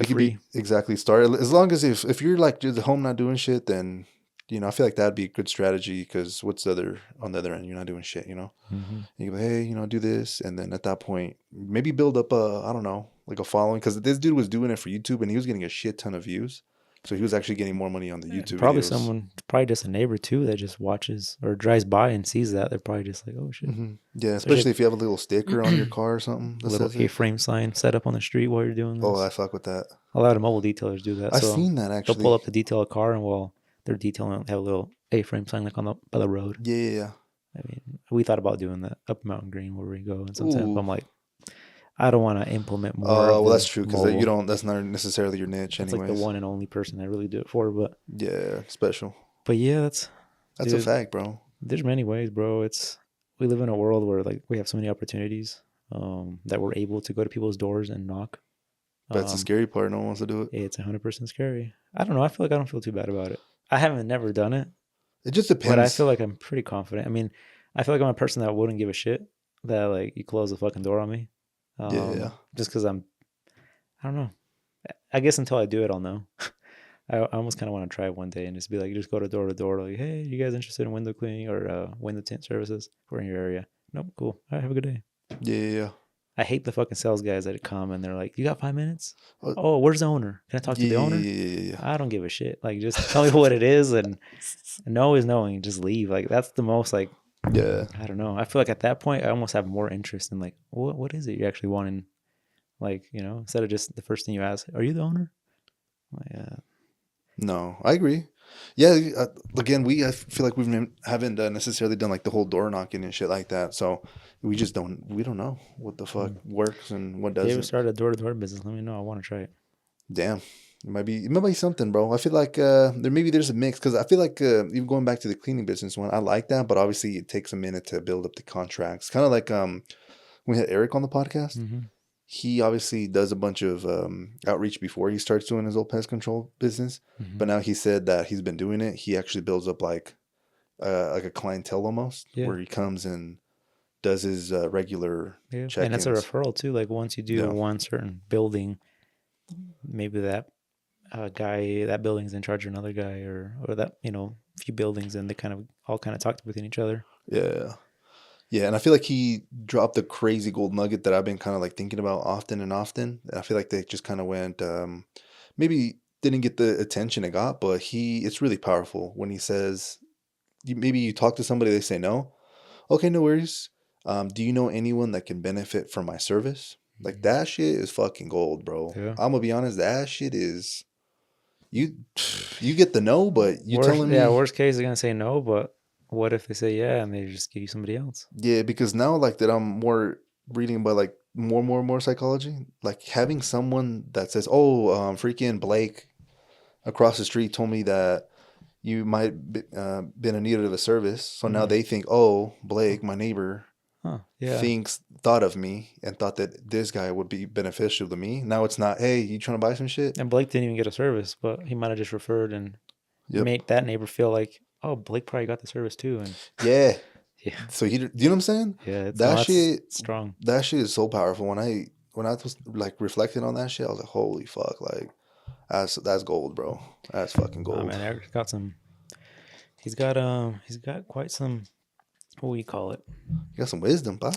It could be exactly start. As long as if you're like just at home not doing shit, then, I feel like that'd be a good strategy, because what's on the other end? You're not doing shit, You go, hey, do this. And then at that point, maybe build up I don't know, like a following. Because this dude was doing it for YouTube, and he was getting a shit ton of views. So he was actually getting more money on the YouTube videos. Probably just a neighbor too that just watches or drives by and sees that. They're probably just like, oh shit. Yeah, especially if you have a little sticker on your car or something. A little A-frame sign set up on the street while you're doing this. Oh, I fuck with that. A lot of mobile detailers do that. I've seen that actually. They'll pull up to detail a car, and while they're detailing, they have a little A-frame sign like by the road. Yeah. I mean, we thought about doing that up Mountain Green where we go, and sometimes I'm like, I don't want to implement more. Well, that's true, because that's not necessarily your niche anyway. It's like the one and only person I really do it for, but yeah, special. But yeah, that's a fact, bro. There's many ways, bro. We live in a world where like we have so many opportunities that we're able to go to people's doors and knock. That's the scary part. No one wants to do it. It's 100% scary. I don't know. I feel like I don't feel too bad about it. I haven't never done it. It just depends. But I feel like I'm pretty confident. I mean, I feel like I'm a person that wouldn't give a shit that like you close the fucking door on me. Just because I don't know. I guess until I do it, I'll know. I almost kind of want to try it one day and just be like, just go to door, like, hey, you guys interested in window cleaning or window tint services? We're in your area. Nope, cool. All right, have a good day. Yeah. I hate the fucking sales guys that come and they're like, you got 5 minutes? Oh, where's the owner? Can I talk to the owner? Yeah. I don't give a shit. Like, just tell me what it is, and no is no, and just leave. Like, that's the most like. Yeah. I don't know. I feel like at that point, I almost have more interest in like, what is it you actually want in, like, instead of just the first thing you ask, are you the owner? Like, no, I agree. Yeah. Again, I feel like haven't necessarily done like the whole door knocking and shit like that. So we don't know what the fuck Mm. works and what If you ever doesn't. start a door-to-door business, let me know. I want to try it. Damn. It might be something, bro. I feel like there's a mix because I feel like even going back to the cleaning business one, I like that, but obviously it takes a minute to build up the contracts. Kind of like we had Eric on the podcast. Mm-hmm. He obviously does a bunch of outreach before he starts doing his old pest control business, Mm-hmm. but now he said that he's been doing it. He actually builds up like a clientele almost, Yeah. where he comes and does his regular Yeah. And it's a check-ins. referral too. Like once you do Yeah, one certain building, maybe that guy, that building's in charge of another guy, or that, few buildings, and they kind of all kind of talk within each other. yeah. Yeah, and I feel like he dropped a crazy gold nugget that I've been kind of like thinking about often and often. And I feel like they just kind of went, maybe didn't get the attention it got, but it's really powerful when he says, maybe you talk to somebody, they say no. Okay, no worries. Do you know anyone that can benefit from my service? Like Mhm. that shit is fucking gold, bro. Yeah. I'm gonna be honest, that shit is you. You get the no, but you Worst, telling yeah. me, Worst case, they're gonna say no, but what if they say yeah and they just give you somebody else? yeah, because now like that I'm more reading about like more psychology. Like having someone that says, "Oh, freaking Blake across the street told me that you might been in need of a service." So now Mm. they think, "Oh, Blake, my neighbor, Huh. Yeah. thought of me and thought that this guy would be beneficial to me." Now it's not, "Hey, you trying to buy some shit?" And Blake didn't even get a service, but he might have just referred and Yep. made that neighbor feel like, oh, Blake probably got the service too. And Yeah. yeah, So you know what I'm saying? yeah, That that's shit, strong. that shit is so powerful. When I was like reflecting on that shit, I was like, "Holy fuck!" Like that's gold, bro. That's fucking Nah, gold. man, Eric's got some. He's got quite some. What do you call it? You got some wisdom, pa.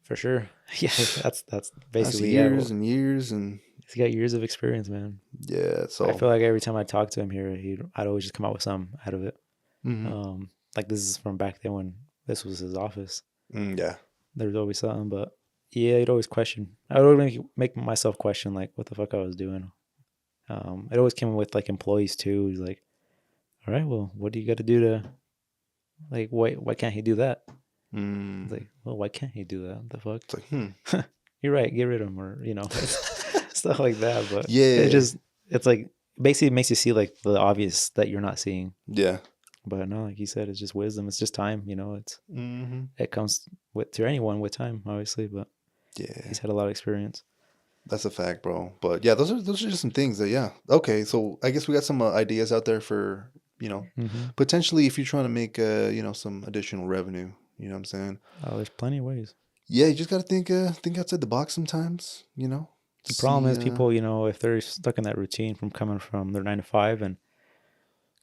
For sure. Yeah, that's That's basically, yeah. years Well, and years and he's got years of experience, man. yeah. I So feel like every time I talk to him here, I'd always just come out with some out of it. mm-hmm. Like this is from back then when this was his office. Yeah, There was always something, but yeah, he'd always question. I would always make myself question like what the fuck I was doing. It always came with like employees too. He's like, all right, well, what do you got to do to like why can't he do that? It's like, well, why can't he do that? What the it's like fuck? You're right, get rid of him, or stuff like that. But yeah, it's like basically it makes you see like the obvious that you're not seeing. yeah. But no, like you said, it's just wisdom. It's just time. Mm-hmm. It comes with to anyone with time, obviously. But Yeah, he's had a lot of experience. that's a fact, bro. But yeah, those are just some things that yeah. Okay, so I guess we got some ideas out there for Mm-hmm. potentially if you're trying to make some additional revenue. You know what I'm saying? Oh, there's plenty of ways. Yeah, you just gotta think outside the box sometimes. The problem See. is people, if they're stuck in that routine from coming from their 9 to 5 and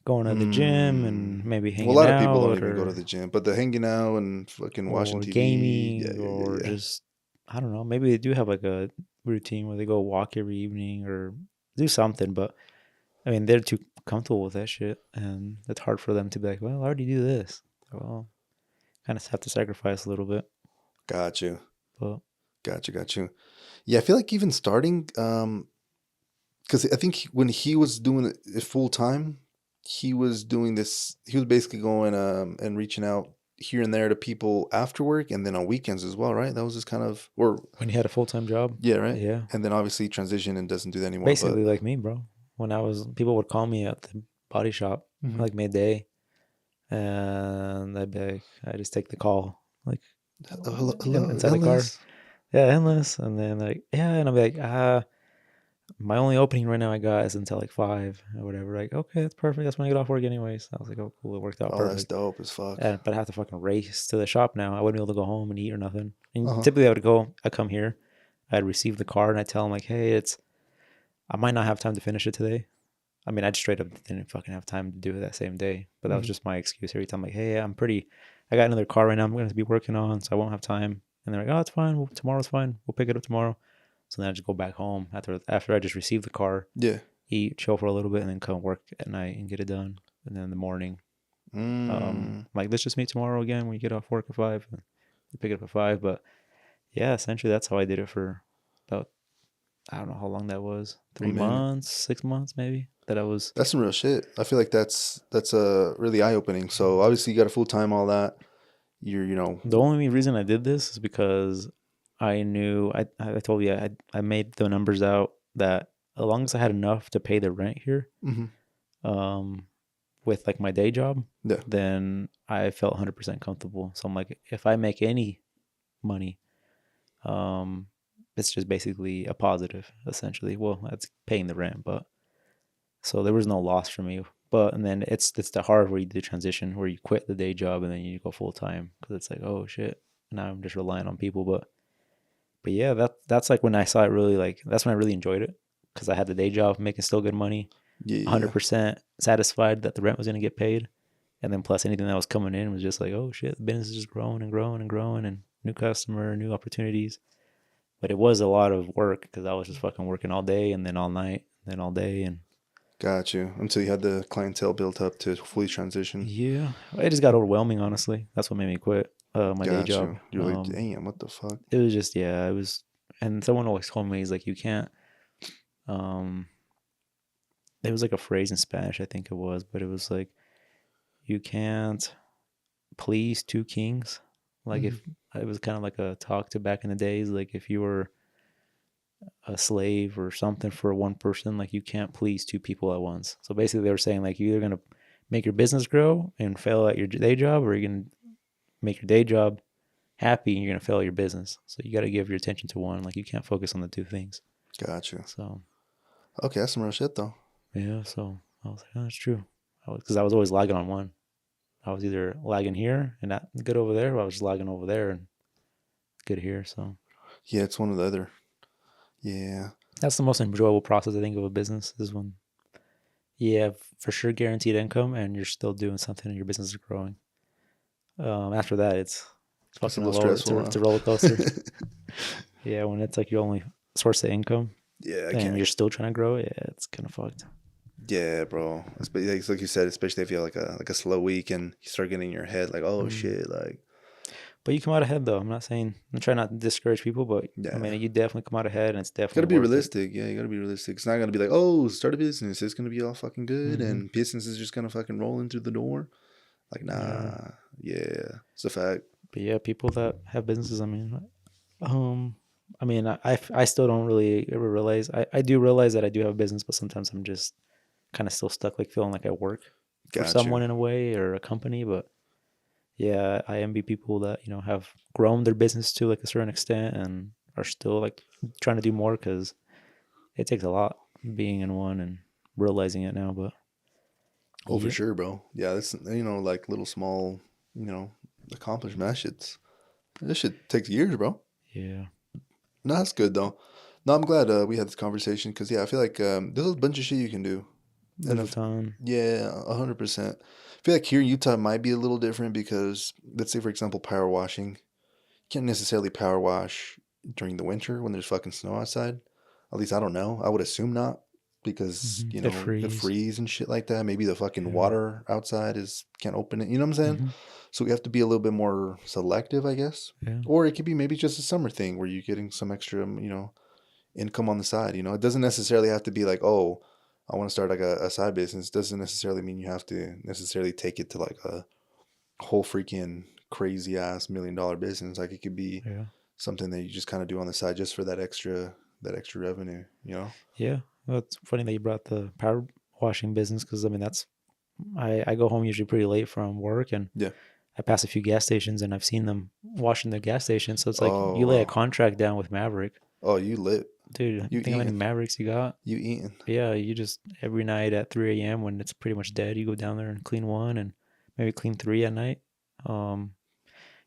going to the gym and maybe Well, a hanging lot of people don't out even go to the gym, but the hanging out and fucking watching or TV. Yeah, gaming yeah, yeah, or yeah. just, I don't know, maybe they do have like a routine where they go walk every evening or do something, but I mean, they're too comfortable with that shit and it's hard for them to be like, well, I already do this. Well, kind of have to sacrifice a little bit, Got you. but Got you. Yeah, I feel like even starting, because I think when he was doing it full time, he was doing this. He was basically going and reaching out here and there to people after work, and then on weekends as well, right? That was just kind of, or when you had a full-time job, yeah, right. yeah, And then obviously transition and doesn't do that anymore. But basically like me, bro. When people would call me at the body shop Mhm. like midday, and I'd be like, I just take the call, like hello, inside the car, endless. yeah, endless, and then like, yeah, and I'll be like, my only opening right now I got is until like 5 or whatever. Like, okay, that's perfect. That's when I get off work anyways. I was like, oh, cool, it worked out Oh, that's perfect. dope as fuck. But I have to fucking race to the shop now. I wouldn't be able to go home and eat or nothing. And Uh-huh. typically I come here, I'd receive the car and I tell them like, hey, I might not have time to finish it today. I mean, I just straight up didn't fucking have time to do it that same day. But that was just my excuse every time. Like, hey, I got another car right now I'm going to be working on, so I won't have time. And they're like, oh, it's fine. Well, tomorrow's fine. We'll pick it up tomorrow. So then I just go back home after I just received the car, Yeah. eat, chill for a little bit, and then come work at night and get it done. And then in the morning, like, let's just meet tomorrow again when you get off work at 5. And you pick it up at 5. But yeah, essentially that's how I did it for about, I don't know how long that was. A 3 minute. months, 6 months, maybe. that I was. That's some real shit. I feel like that's really eye opening. So obviously you got a full time, all that. You're The only reason I did this is because I knew I told you I made the numbers out that as long as I had enough to pay the rent here, um, with like my day job, yeah, then I felt 100% comfortable. So I'm like, if I make any money, um, it's just basically a positive, essentially. Well, that's paying the rent, but so there was no loss for me. But and then it's the hard where you do the transition where you quit the day job and then you go full time because it's like, oh shit, now I'm just relying on people. But yeah, that's like when I saw it really, like that's when I really enjoyed it because I had the day job making still good money, yeah. 100% satisfied that the rent was gonna get paid, and then plus anything that was coming in was just like, oh shit, the business is just growing and growing and growing and new customer, new opportunities. But it was a lot of work because I was just fucking working all day and then all night, and then all day and Got you. Until you had the clientele built up to fully transition. yeah, it just got overwhelming. Honestly, that's what made me quit my day Got job. you. You're like, damn, what the fuck? It was just yeah, it was, and someone always told me he's like, you can't. Um, it was like a phrase in Spanish, I think it was, but it was like, you can't please two kings. Like if it was kind of like a talk to back in the days, like if you were a slave or something for one person, like you can't please two people at once. So basically, they were saying like you're either gonna make your business grow and fail at your day job, or you're gonna make your day job happy and you're gonna fail at your business. So you got to give your attention to one. Like you can't focus on the two things. Got you. So Okay, that's some real shit though. yeah, so I was like, oh, that's true. Because I was always lagging on one. I was either lagging here and not good over there, or I was just lagging over there and good here. So Yeah, it's one or the other. Yeah. that's the most enjoyable process I think of a business is when you have for sure guaranteed income and you're still doing something and your business is growing. After that, it's It's a fucking a little roller. It's stressful, a, huh? it's a roller coaster. Yeah, when it's like your only source of income Yeah, I and can't. you're still trying to grow, yeah, it's kind of fucked. Yeah, bro. It's like you said, especially if you have like a slow week and you start getting in your head like, oh Mm. shit, like But you come out ahead though. I'm trying not to discourage people, but I yeah. mean, you definitely come out ahead and it's You gotta definitely be worth it. realistic. Yeah, you gotta be realistic. It's not gonna be like, oh, start a business. It's gonna be all fucking good Hmm. and business is just gonna fucking roll in through the door. Like, Yeah. nah. Yeah, it's a fact. But yeah, people that have businesses, um, I still don't really ever realize. I do realize that I do have a business, but sometimes I'm just kind of still stuck, like feeling like I work for Got you. someone in a way or a company. But yeah, I envy people that have grown their business to like a certain extent and are still like trying to do more because it takes a lot being in one and realizing it now. But Oh, for yeah, sure, bro. Yeah, that's like little small, you know, accomplishment. This shit takes years, bro. yeah, No, that's good though. No, I'm glad we had this conversation because yeah, I feel like there's a bunch of shit you can do, and there's a if ton. yeah, 100%. I feel like here in Utah it might be a little different because let's say for example power washing, you can't necessarily power wash during the winter when there's fucking snow outside. At least I don't know. I would assume not because It it frees. freeze and shit like that. Maybe the fucking Yeah. water outside is can't open it. You know what I'm saying? Hmm. So we have to be a little bit more selective, I guess. Yeah. Or it could be maybe just a summer thing where you're getting some extra, income on the side. It doesn't necessarily have to be like, oh, I want to start like a side business. Doesn't necessarily mean you have to necessarily take it to like a whole freaking crazy ass $1 million business. Like it could be Yeah. something that you just kind of do on the side just for that extra revenue, Yeah. Well, it's funny that you brought the power washing business because that's I go home usually pretty late from work and Yeah. I pass a few gas stations and I've seen them washing their gas stations. So it's like Oh, you lay a wow. contract down with Maverick. Oh, you lit. Dude, You think how many eating. Mavericks you got? You eating. Yeah, you just every night at 3 a.m. when it's pretty much dead, you go down there and clean one and maybe clean three at night. Um,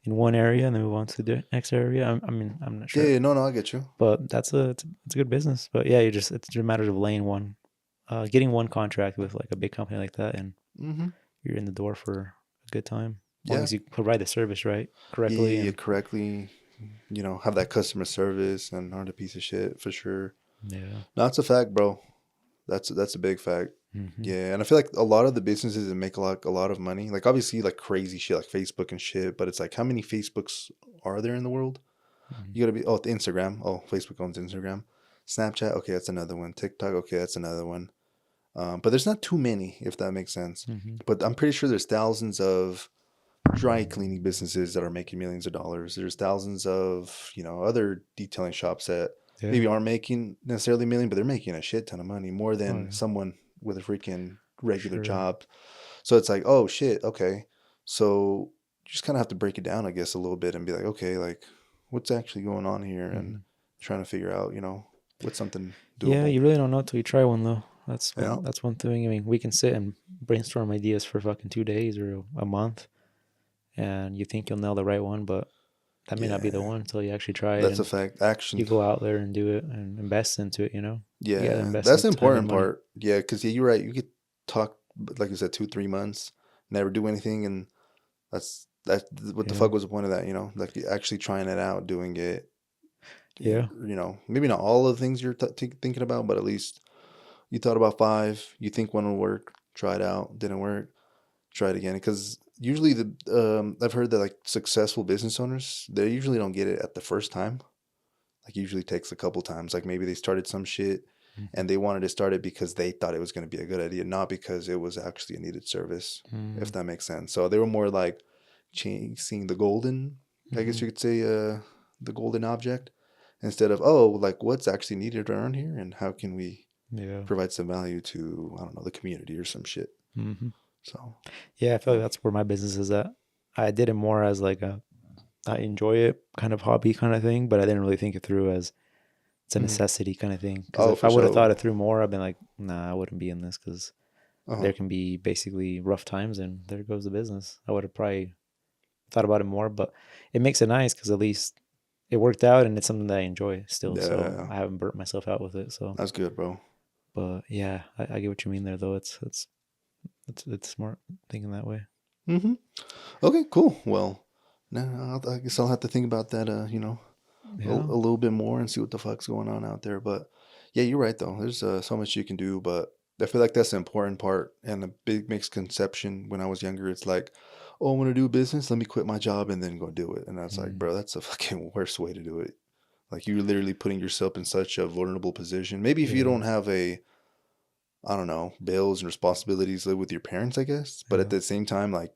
in one area and then move on to the next area. I'm not Yeah, sure, yeah, no, no, I get you. but it's a good business. But yeah, it's just a matter of laying one, getting one contract with like a big company like that, and Mm-hmm. you're in the door for a good time. As long Yeah. as you provide the service right Yeah, correctly, yeah, yeah, and correctly, have that customer service and aren't a piece of shit for sure. yeah, No, that's a fact, bro. That's a big fact. hmm, Yeah, and I feel like a lot of the businesses that make a lot of money, like obviously like crazy shit like Facebook and shit, but it's like how many Facebooks are there in the world? hmm, You gotta be Instagram. Oh, Facebook owns Instagram. Snapchat, okay, that's another one. TikTok, okay, that's another one. But there's not too many, if that makes sense. Mm-hmm. But I'm pretty sure there's thousands of dry cleaning businesses that are making millions of dollars. There's thousands of, other detailing shops that Yeah. maybe aren't making necessarily a million, but they're making a shit ton of money, more Oh, than yeah. someone with a freaking regular Sure. job. So it's like, oh shit, okay. So you just kind of have to break it down, I guess, a little bit and be like, okay, like what's actually going on here, Mm-hmm. and trying to figure out, what's something Yeah, doable. you really don't know until you try one, though. That's Yeah. one thing. I mean, we can sit and brainstorm ideas for fucking 2 days or a month, and you think you'll nail the right one, but that may not be the Yeah. one until you actually try it That's a and fact. Action. you go out there and do it and invest into it. You know, you gotta Yeah. invest That's some the time and important money. part. Yeah. Cause yeah, you're right. You could talk, like you said, 2, 3 months, never do anything. And that's what the Yeah, fuck was the point of that, like actually trying it out, doing it, yeah, maybe not all of the things you're thinking about, but at least you thought about five, you think one will work, try it out, didn't work, try it again. Because usually I've heard that like successful business owners, they usually don't get it at the first time. Like usually takes a couple times. Like maybe they started some shit and they wanted to start it because they thought it was going to be a good idea, not because it was actually a needed service, if mm-hmm. that makes sense. So they were more like chasing the golden, I guess you could say, the golden object, instead of, oh, like what's actually needed around here and how can we Yeah, provide some value to, I don't know, the community or some shit. mm-hmm. So Yeah. I feel yeah. like that's where my business is at. I did it more as like I enjoy it kind of hobby kind of thing, but I didn't really think it through as it's a Mhm. necessity kind of thing. Because Oh, if for I would have sure. thought it through more, I've been like, nah, I wouldn't be in this because Uh-huh. there can be basically rough times and there goes the business. I would have probably thought about it more, but it makes it nice because at least it worked out and it's something that I enjoy still. So Yeah, I haven't burnt myself out with it. So, that's good, bro. but yeah, I get what you mean there though. It's smart thinking that way. Mm-hmm. Okay, cool. Well, now I guess I'll have to think about that, Yeah. a little bit more and see what the fuck's going on out there. But yeah, you're right though. There's so much you can do, but I feel like that's the important part and the big misconception when I was younger. It's like, oh, I want to do business. Let me quit my job and then go do it. And that's like, Mm, bro, that's the fucking worst way to do it. Like you're literally putting yourself in such a vulnerable position. Maybe if you yeah. don't have I don't know, bills and responsibilities, live with your parents, I guess. But at Yeah. the same time, like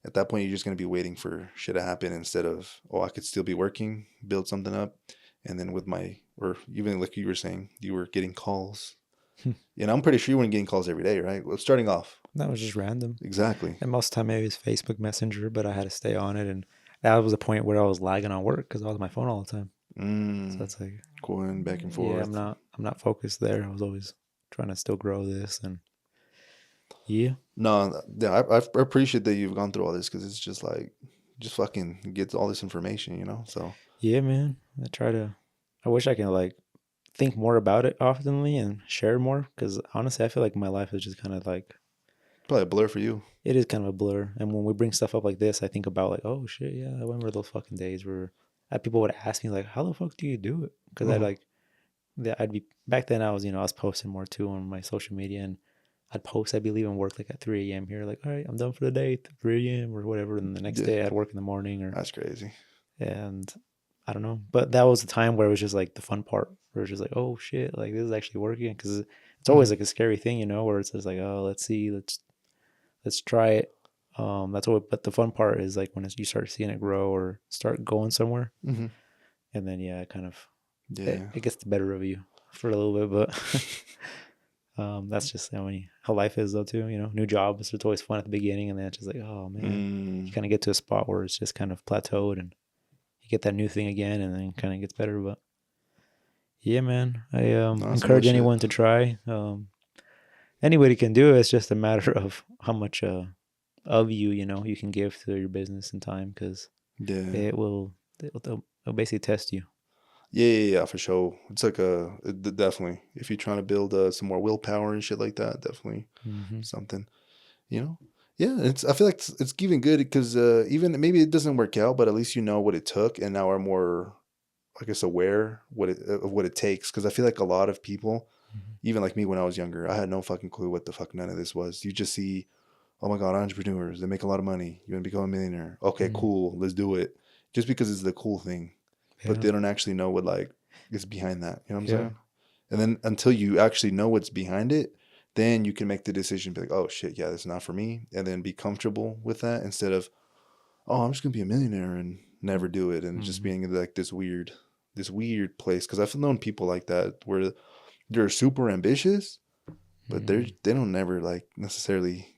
at that point, you're just gonna be waiting for shit to happen instead of, oh, I could still be working, build something up, and then with or even like you were saying, you were getting calls. And I'm pretty sure you weren't getting calls every day, right? Well, starting off, That was just random. exactly. And most of the time maybe it was Facebook Messenger, but I had to stay on it. And that was a point where I was lagging on work because I was on my phone all the time. So Mm, it's like, going back and yeah, forth. I'm not focused there. I was always trying to still grow this and yeah. No, yeah, I appreciate that you've gone through all this because it's just like, just fucking get all this information. So Yeah, man. I wish I could like think more about it oftenly and share more because honestly, I feel like my life is just kind of like, probably a blur for you. it is kind of a blur. And when we bring stuff up like this, I think about like, oh shit, yeah, I remember those fucking days where people would ask me like, how the fuck do you do it? Because Uh-huh. I'd be back then. I was posting more too on my social media, and I'd be leaving work like at 3 a.m. here, like, all right, I'm done for the day, 3 a.m. or whatever. And the next Yeah, day I'd work in the morning that's crazy. and I don't know. But that was the time where it was just like the fun part, where it's just like, oh shit, like this is actually working. Because it's always Hmm. like a scary thing, where it's just like, oh, let's see, let's try it. That's what. But the fun part is like when you start seeing it grow or start going somewhere, Hmm. and then yeah, it kind of Yeah. it gets the better of you for a little bit. But that's just how life is though too. New jobs. It's always fun at the beginning, and then it's just like, oh man, you Mm, kind of get to a spot where it's just kind of plateaued, and you get that new thing again, and then kind of gets better. But yeah, man, I no, some real encourage shit. anyone to try. Anybody can do it. It's just a matter of how much of you can give to your business and time, because Yeah. it'll basically test you. Yeah, for sure. It's like definitely, if you're trying to build some more willpower and shit like that, definitely Hmm. something, you know? Yeah, I feel like it's even good because even maybe it doesn't work out, but at least you know what it took and now are more, I guess, aware of what it takes. Because I feel like a lot of people, Hmm. even like me when I was younger, I had no fucking clue what the fuck none of this was. You just see, oh my God, entrepreneurs, they make a lot of money. You want to become a millionaire. Okay, Mm, cool, let's do it. Just because it's the cool thing. But yeah, they don't actually know what like is behind that. You know what I'm yeah, saying? And then until you actually know what's behind it, then you can make the decision, be like, oh shit, yeah, this is not for me, and then be comfortable with that instead of, oh, I'm just gonna be a millionaire and never do it, and just being like this weird place. Because I've known people like that where they're super ambitious, but they don't never like necessarily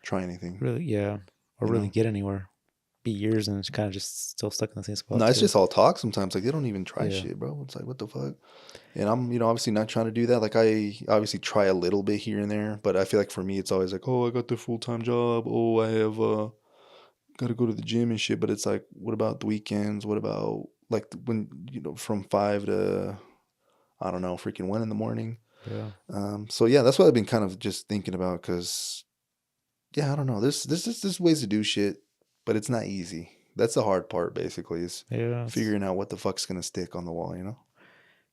try anything. Really, yeah, or really get anywhere. Be years and it's kind of just still stuck in the same spot. No, it's just all talk sometimes. Like they don't even try shit, bro. It's like, what the fuck? And I'm, obviously not trying to do that. Like I obviously try a little bit here and there, but I feel like for me, it's always like, oh, I got the full-time job. Oh, I have got to go to the gym and shit. But it's like, what about the weekends? What about like when, from 5 to, I don't know, freaking 1 in the morning. Yeah. So yeah, that's what I've been kind of just thinking about. Cause yeah, I don't know. There's ways to do shit, but it's not easy. That's the hard part, basically, is figuring out what the fuck's gonna stick on the wall,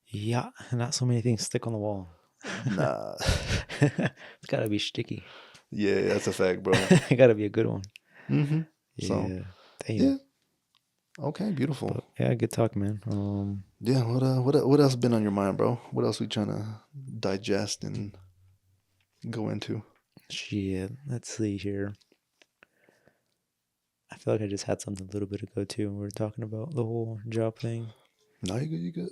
Yeah, not so many things stick on the wall. Nah. It's gotta be sticky. Yeah, that's a fact, bro. It gotta be a good one. Mm-hmm. Yeah. So, damn. Yeah. Okay, beautiful. But, yeah, good talk, man. Yeah, what else been on your mind, bro? What else we trying to digest and go into? Shit, let's see here. I feel like I just had something a little bit ago too. We were talking about the whole job thing. No, you good.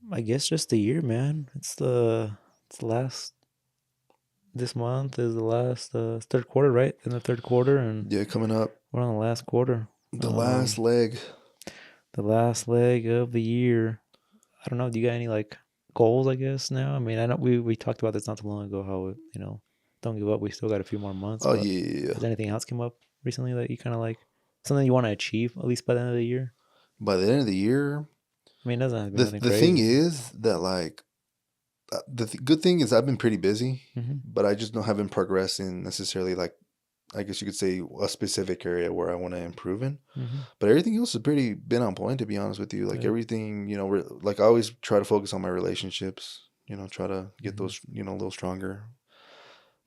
I guess just the year, man. It's the last. This month is the last third quarter, right? In the third quarter, and yeah, coming up. We're on the last quarter. The last leg. The last leg of the year. I don't know. Do you got any like goals? I guess now. I mean, I know we talked about this not too long ago. How don't give up. We still got a few more months. Oh yeah. Has anything else come up recently that you kind of like something you want to achieve at least by the end of the year? By the end of the year, I mean, it doesn't have to be nothing crazy. The thing is that like the good thing is I've been pretty busy, but I just haven't progressed in necessarily like I guess you could say a specific area where I want to improve in. But everything else has pretty been on point, to be honest with you. Like everything, like I always try to focus on my relationships. Try to get those a little stronger.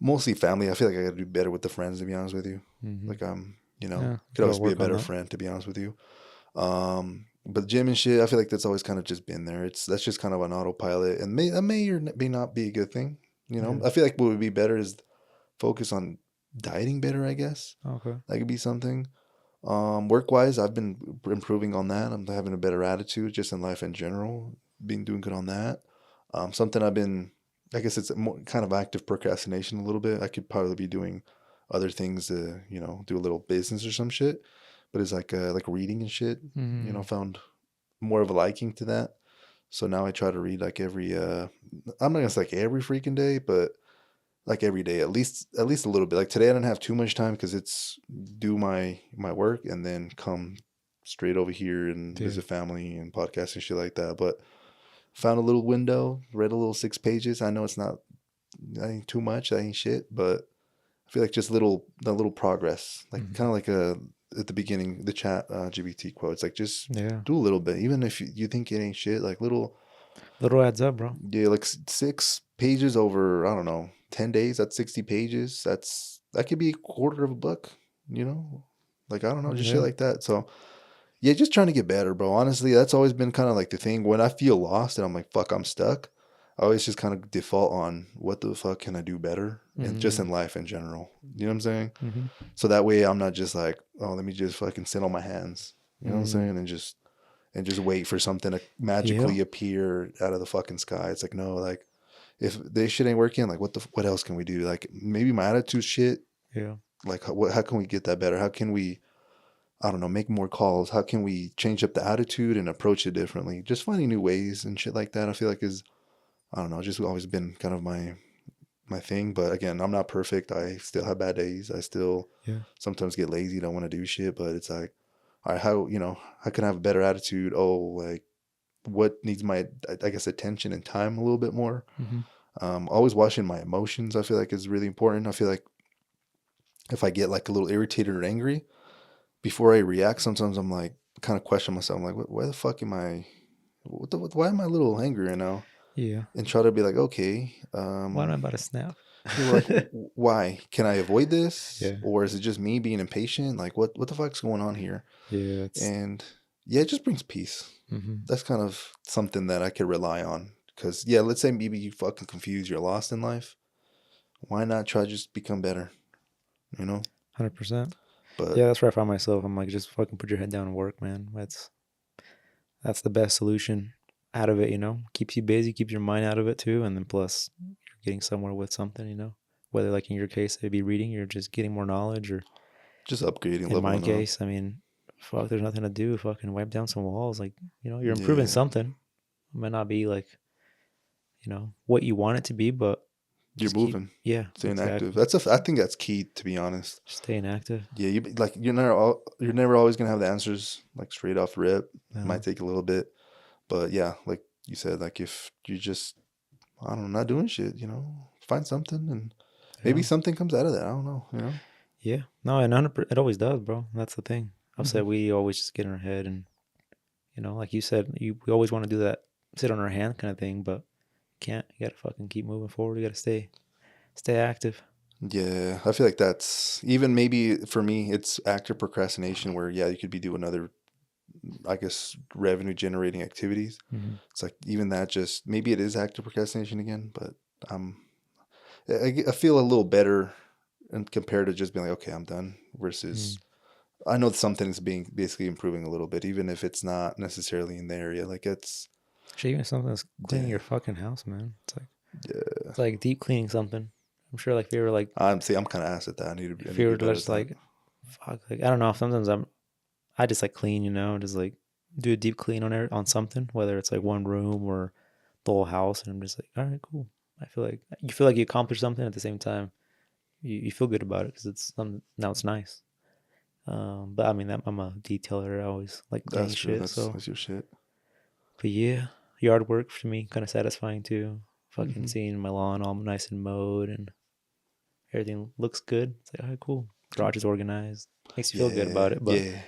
Mostly family. I feel like I got to do better with the friends, to be honest with you. Like could always be a better friend, to be honest with you. But gym and shit, I feel like that's always kind of just been there. That's just kind of an autopilot, and that may or may not be a good thing. I feel like what would be better is focus on dieting better, I guess. Okay, that could be something. Work wise, I've been improving on that. I'm having a better attitude just in life in general. Been doing good on that. Something I've been, I guess it's more kind of active procrastination a little bit. I could probably be doing other things to, do a little business or some shit. But it's like reading and shit. Found more of a liking to that. So now I try to read like every. I'm not gonna say like every freaking day, but like every day, at least a little bit. Like today, I didn't have too much time because it's do my work and then come straight over here and visit family and podcast and shit like that. But found a little window, read a little 6 pages. I know that ain't too much, that ain't shit, but I feel like just that little progress, like kind of like at the beginning, the chat GBT quote. It's like just do a little bit, even if you think it ain't shit. Like little adds up, bro. Yeah, like 6 pages over, I don't know, 10 days. That's 60 pages. That could be a quarter of a book. Like I don't know, just shit like that. So yeah, just trying to get better, bro. Honestly, that's always been kind of like the thing. When I feel lost and I'm like, fuck, I'm stuck, I always just kind of default on what the fuck can I do better, and just in life in general. You know what I'm saying? So that way I'm not just like, oh, let me just fucking sit on my hands. You know what I'm saying? And just wait for something to magically appear out of the fucking sky. It's like, no, like if this shit ain't working, like what else can we do? Like maybe my attitude's shit. Yeah. Like how can we get that better? How can we, I don't know, make more calls? How can we change up the attitude and approach it differently? Just finding new ways and shit like that. I feel like is, I don't know, just always been kind of my thing. But again, I'm not perfect. I still have bad days. I still sometimes get lazy, don't want to do shit. But it's like, all right, how can I have a better attitude? Oh, like what needs my, I guess, attention and time a little bit more. Always watching my emotions, I feel like is really important. I feel like if I get like a little irritated or angry, before I react, sometimes I'm like, kind of question myself. I'm like, why the fuck am I, why am I a little angry right now? Yeah. And try to be like, okay. Why am I about to snap? Like, why? Can I avoid this? Yeah. Or is it just me being impatient? Like, what the fuck's going on here? Yeah. And yeah, it just brings peace. That's kind of something that I could rely on. Because, yeah, let's say maybe you fucking confused, you're lost in life. Why not try to just become better? 100%. But Yeah, that's where I find myself. I'm like, just fucking put your head down and work, man. That's the best solution out of it, Keeps you busy, keeps your mind out of it too, and then plus you're getting somewhere with something. Whether like in your case it'd be reading, you're just getting more knowledge, or just upgrading, in my leveling up. case, I mean, fuck, there's nothing to do. Fucking wipe down some walls. Like, you're improving Yeah. something. It might not be like, what you want it to be, but You're moving. Yeah, Staying exactly. active. I think that's key, to be honest. Staying active. Yeah, you're never always gonna have the answers like straight off the rip. It might take a little bit, but yeah, like you said, like if you just, I don't know, not doing shit, find something and maybe something comes out of that. I don't know. Yeah, no, and 100%, it always does, bro. That's the thing. I've said we always just get in our head, and like you said, we always want to do that, sit on our hand kind of thing, but can't. You gotta fucking keep moving forward. You gotta stay active. Yeah, I feel like that's even maybe for me, it's active procrastination where, yeah, you could be doing other, I guess, revenue generating activities. It's like even that just, maybe it is active procrastination again, but I feel a little better and compared to just being like, okay, I'm done versus I know something's being basically improving a little bit, even if it's not necessarily in the area. Like it's even something that's cleaning your fucking house, man. It's like, yeah, it's like deep cleaning something. I'm sure, like, if you were like, I'm kind of ass at that. I need to if be you were better at just that. like, fuck, like, I don't know. Sometimes I just like clean, just like do a deep clean on something, whether it's like one room or the whole house, and I'm just like, all right, cool. I feel like you accomplished something at the same time. You feel good about it because it's now it's nice. But I mean, I'm a detailer. I always like cleaning That's true. shit. So, That's your shit. but yeah, yard work for me kind of satisfying too. Fucking seeing my lawn all nice and mowed and everything looks good. It's like, all right, cool. Garage is organized. Makes you feel good about it. But Yeah.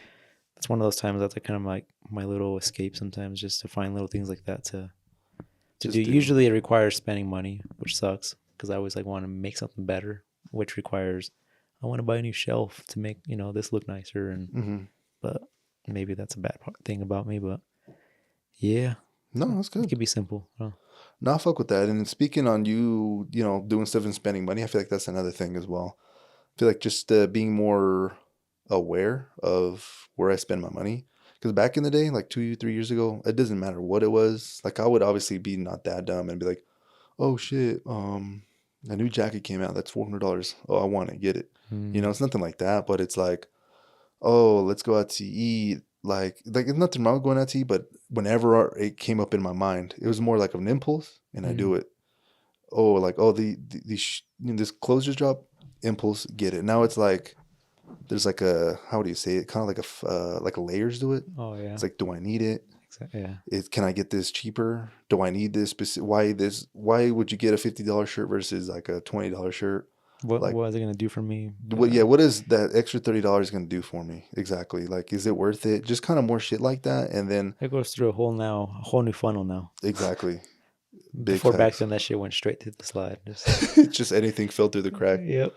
it's one of those times that's like kind of like my little escape sometimes, just to find little things like that to Just do. do. Usually it requires spending money, which sucks because I always like want to make something better, which requires I want to buy a new shelf to make this look nicer, and but maybe that's a bad thing about me. But yeah, No, that's it good. could be simple. No, I fuck with that. And speaking on you, doing stuff and spending money, I feel like that's another thing as well. I feel like just being more aware of where I spend my money. Because back in the day, like 2, 3 years ago, it doesn't matter what it was. Like I would obviously be not that dumb and be like, oh shit, a new jacket came out. That's $400. Oh, I want it. Get it. It's nothing like that. But it's like, oh, let's go out to eat. Like there's nothing wrong with going out to eat, but whenever it came up in my mind, it was more like an impulse, and I do it. Oh, like this clothes just dropped, impulse, get it. Now it's like there's like a, how do you say it? Kind of like a layers to it. Oh yeah. It's like, do I need it? Exactly. Yeah. Can I get this cheaper? Do I need this? Why would you get a $50 shirt versus like a $20 shirt? What is it gonna do for me? What is that extra $30 gonna do for me? Exactly. Like, is it worth it? Just kind of more shit like that, and then it goes through a whole new funnel now. exactly. Before back then, that shit went straight through the slide. Just anything fell through the crack. Yep.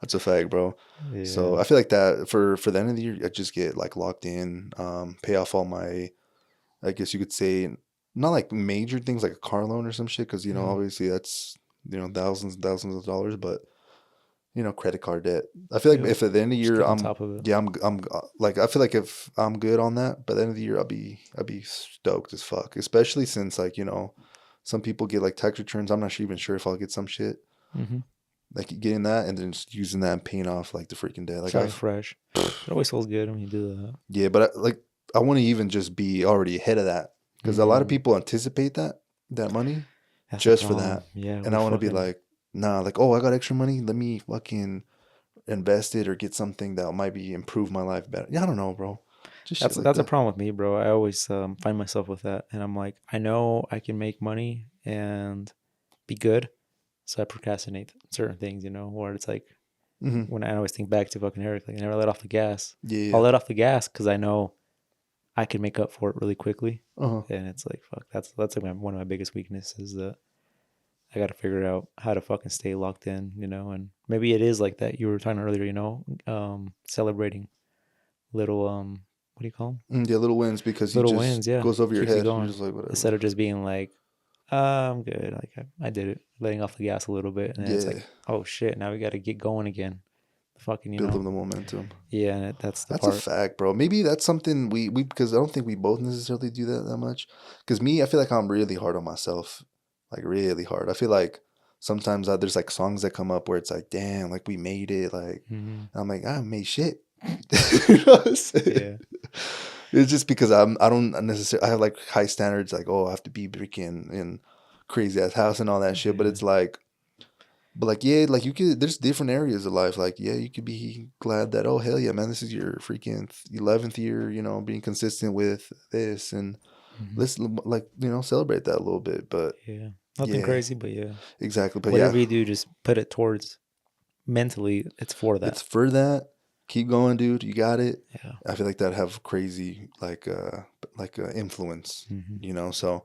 That's a fact, bro. Yeah. So I feel like that for the end of the year, I just get like locked in, pay off all my, I guess you could say, not like major things like a car loan or some shit, because obviously that's thousands and thousands of dollars, but credit card debt. I feel like if at the end of the year on top of it. yeah, I'm like, I feel like if I'm good on that, by the end of the year I'll be stoked as fuck. Especially since like some people get like tax returns. I'm not even sure if I'll get some shit. Like getting that and then just using that and paying off like the freaking debt. Like starting fresh. It always feels good when you do that. Yeah, but I want to even just be already ahead of that, because a lot of people anticipate that money just for that. Yeah, and I want to be like, nah, like, oh, I got extra money, let me fucking invest it or get something that might be improve my life better. Yeah, I don't know, bro. That's a problem with me, bro. I always find myself with that, and I'm like, I know I can make money and be good, so I procrastinate certain things, where it's like when I always think back to fucking Eric, like, I never let off the gas. Yeah. I'll let off the gas because I know I can make up for it really quickly. And it's like, fuck, that's like one of my biggest weaknesses, that I got to figure out how to fucking stay locked in, and maybe it is like that you were talking earlier, celebrating little, what do you call them? Yeah, little wins, because little wins, yeah. goes over your Keeps you head. going. You're just like, whatever. Instead of just being like, I'm good. Like I did it, letting off the gas a little bit, and then it's Yeah, like, oh shit, now we got to get going again. Fucking, build up the momentum. yeah, and that's the That's a part. fact, bro. Maybe that's something we because I don't think we both necessarily do that much. Because me, I feel like I'm really hard on myself, like really hard. I feel like sometimes there's like songs that come up where it's like, damn, like we made it, like Hmm. and I'm like, I made shit. You know what I'm saying? Yeah. It's just because I don't necessarily I have like high standards, like oh I have to be freaking in crazy ass house and all that shit. But Yeah. it's like but like yeah, like you could there's different areas of life. Like, yeah, you could be glad that, oh hell yeah, man, this is your freaking 11th year, being consistent with this and Hmm. let's like, celebrate that a little bit. But Yeah. Nothing yeah, crazy, but yeah. exactly. But yeah, Whatever you do, just put it towards mentally. It's for that. it's for that. Keep going, dude. You got it. Yeah. I feel like that'd have crazy influence, Hmm. so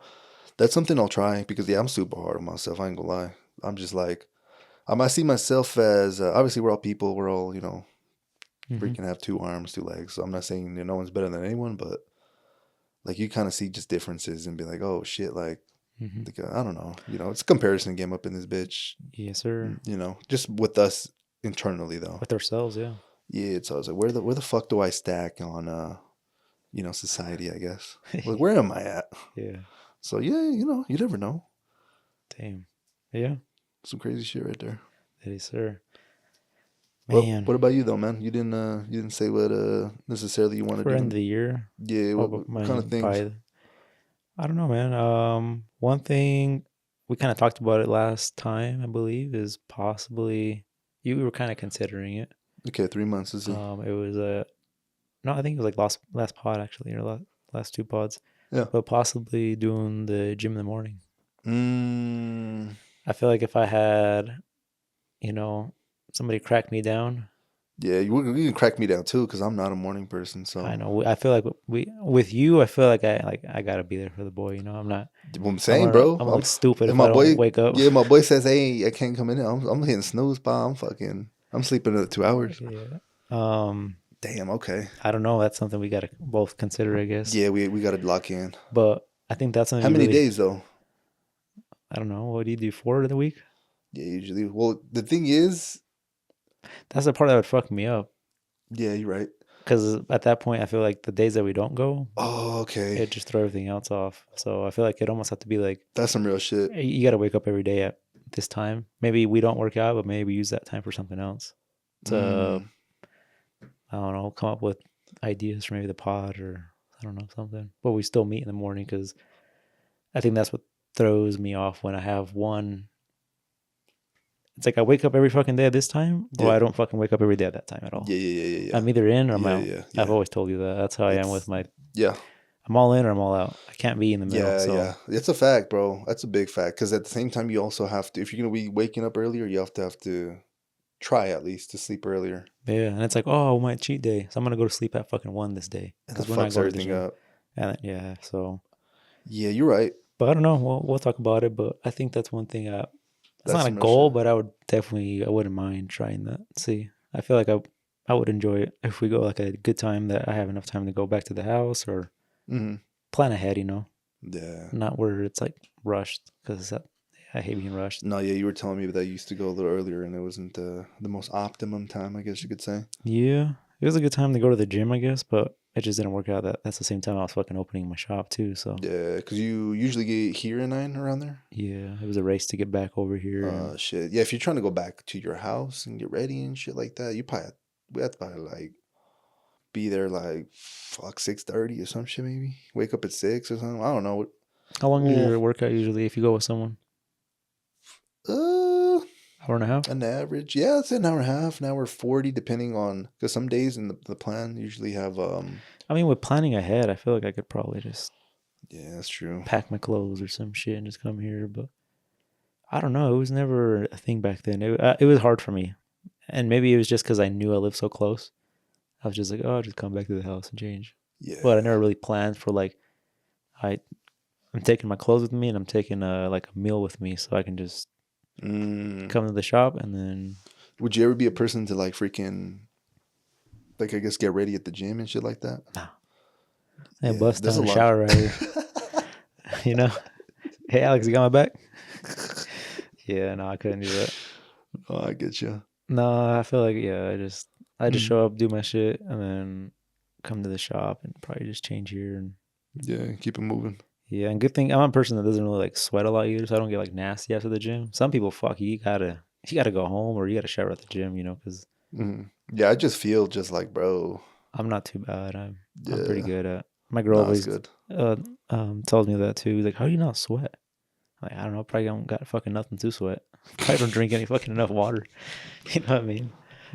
that's something I'll try because yeah, I'm super hard on myself. I ain't gonna lie. I'm just like I see myself as obviously we're all people. We're all Hmm. freaking have two arms, two legs. So I'm not saying no one's better than anyone, but like you kind of see just differences and be like, oh shit, Hmm. I don't know, it's a comparison game up in this bitch, Yes, sir. just with us internally though. With ourselves, yeah. Yeah, it's always like where the fuck do I stack on society? I guess like where am I at? Yeah. So yeah, you never know. Damn. Yeah. Some crazy shit right there. That is, sir. What Man. what about you though, man? You didn't say what necessarily you want to For end of do. the year. Yeah, Oh, what, but what kind of things? I don't know, man. One thing we kind of talked about it last time, I believe, is possibly you were kind of considering it. Okay, 3 months. Let's see. It was no, I think it was like last pod actually, or last two pods, Yeah. but possibly doing the gym in the morning. Mm, I feel like if I had, you know, somebody crack me down, yeah, you can crack me down too because I'm not a morning person. I So know I feel like we with you, I feel like I gotta be there for the boy. I'm not. what I'm saying, bro, I'm gonna look stupid if if I my don't boy, wake up. yeah, my boy says, hey, I can't come in. I'm hitting snooze, pal. I'm sleeping another 2 hours. Yeah. Um. Damn. Okay. I don't know. That's something we gotta both consider, I guess. Yeah, we got to lock in. But I think that's something How we many really. days though? I don't know. What do you do 4 of the week? Yeah, usually. Well, the thing is, That's the part that would fuck me up. yeah, you're right. Because at that point, I feel like the days that we don't go, Oh, okay. it just throw everything else off. So I feel like it almost have to be like That's some real shit. you got to wake up every day at this time. Maybe we don't work out, but maybe we use that time for something else. To Mm, I don't know, come up with ideas for maybe the pod or I don't know something. But we still meet in the morning because I think that's what throws me off when I have one. It's like I wake up every fucking day at this time, or yeah. I don't fucking wake up every day at that time at all. Yeah, yeah, yeah, yeah, yeah. I'm either in or I'm Yeah, out. yeah, I've yeah. always told you that. That's how I am with It's my. yeah. I'm all in or I'm all out. I can't be in the middle. Yeah, So yeah. It's a fact, bro. That's a big fact. Because at the same time, you also have to, if you're going to be waking up earlier, you have to try at least to sleep earlier. yeah, and it's like, oh, my cheat day. So I'm gonna go to sleep at fucking 1 this day And that because we're not fucks going to the everything gym. up. And yeah, so. Yeah, you're right. But I don't know. We'll talk about it. But I think that's one thing. It's That's not a some real goal, shit. but I wouldn't mind trying that. See, I feel like I would enjoy it if we go like a good time that I have enough time to go back to the house or Hmm. plan ahead. Yeah. Not where it's like rushed because I hate being rushed. No, yeah, you were telling me that you used to go a little earlier and it wasn't the most optimum time, I guess you could say. Yeah, it was a good time to go to the gym, I guess, but it just didn't work out. That's the same time I was fucking opening my shop too. So Yeah, because you usually get here at 9 around there. yeah, it was a race to get back over here, and Shit. Yeah, if you're trying to go back to your house and get ready and shit like that, we have to probably like be there like fuck 6:30 or some shit maybe. Wake up at 6 or something. I don't know. how long is Well, your workout usually if you go with someone? uh, Hour and a half. an average, yeah, it's an hour and a half, an hour 40, depending on because some days in the plan usually have I mean, with planning ahead, I feel like I could probably just yeah, that's true. pack my clothes or some shit and just come here. But I don't know. It was never a thing back then. It was hard for me, and maybe it was just because I knew I lived so close. I was just like, oh, I'll just come back to the house and change. But I Yeah. never really planned for like I I'm taking my clothes with me and I'm taking like a meal with me so I can just Mm. come to the shop and then Would you ever be a person to like freaking like I guess get ready at the gym and shit like that? bust There's down a and lot. shower right here. You know? Hey, Alex, you got my back? Yeah, no, I couldn't do that. Oh, I get you. No, I feel like yeah, I just Mm. show up, do my shit, and then come to the shop and probably just change here and Yeah, keep it moving. yeah. And good thing I'm a person that doesn't really like sweat a lot either, so I don't get like nasty after the gym. Some people, fuck, you gotta go home or you gotta shower at the gym, because Mm. Yeah, I just feel just like, bro. I'm not too bad. I'm pretty Yeah, good at. My girl nah, it's always good. uh tells me that too. Like, how do you not sweat? Like, I don't know. Probably don't got fucking nothing to sweat. Probably don't drink any fucking enough water. You know what I mean?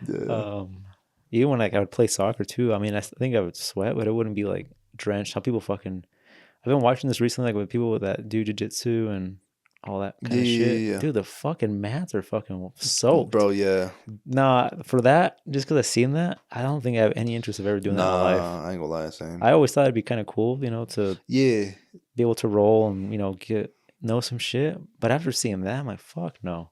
Yeah, Um, Even when like I would play soccer too. I mean, think I would sweat, but it wouldn't be like drenched. How people fucking. I've been watching this recently, like with people that do jujitsu and all that yeah, kind of yeah, shit. yeah, Dude, the fucking mats are fucking yeah. soaked. Bro. Yeah, Nah, for that, just because I've seen that, I don't think I have any interest of ever doing that in my life. nah, I ain't gonna lie, same. I always thought it'd be kind of cool, to Yeah, be able to roll and get know some shit. But after seeing that, I'm like, fuck no.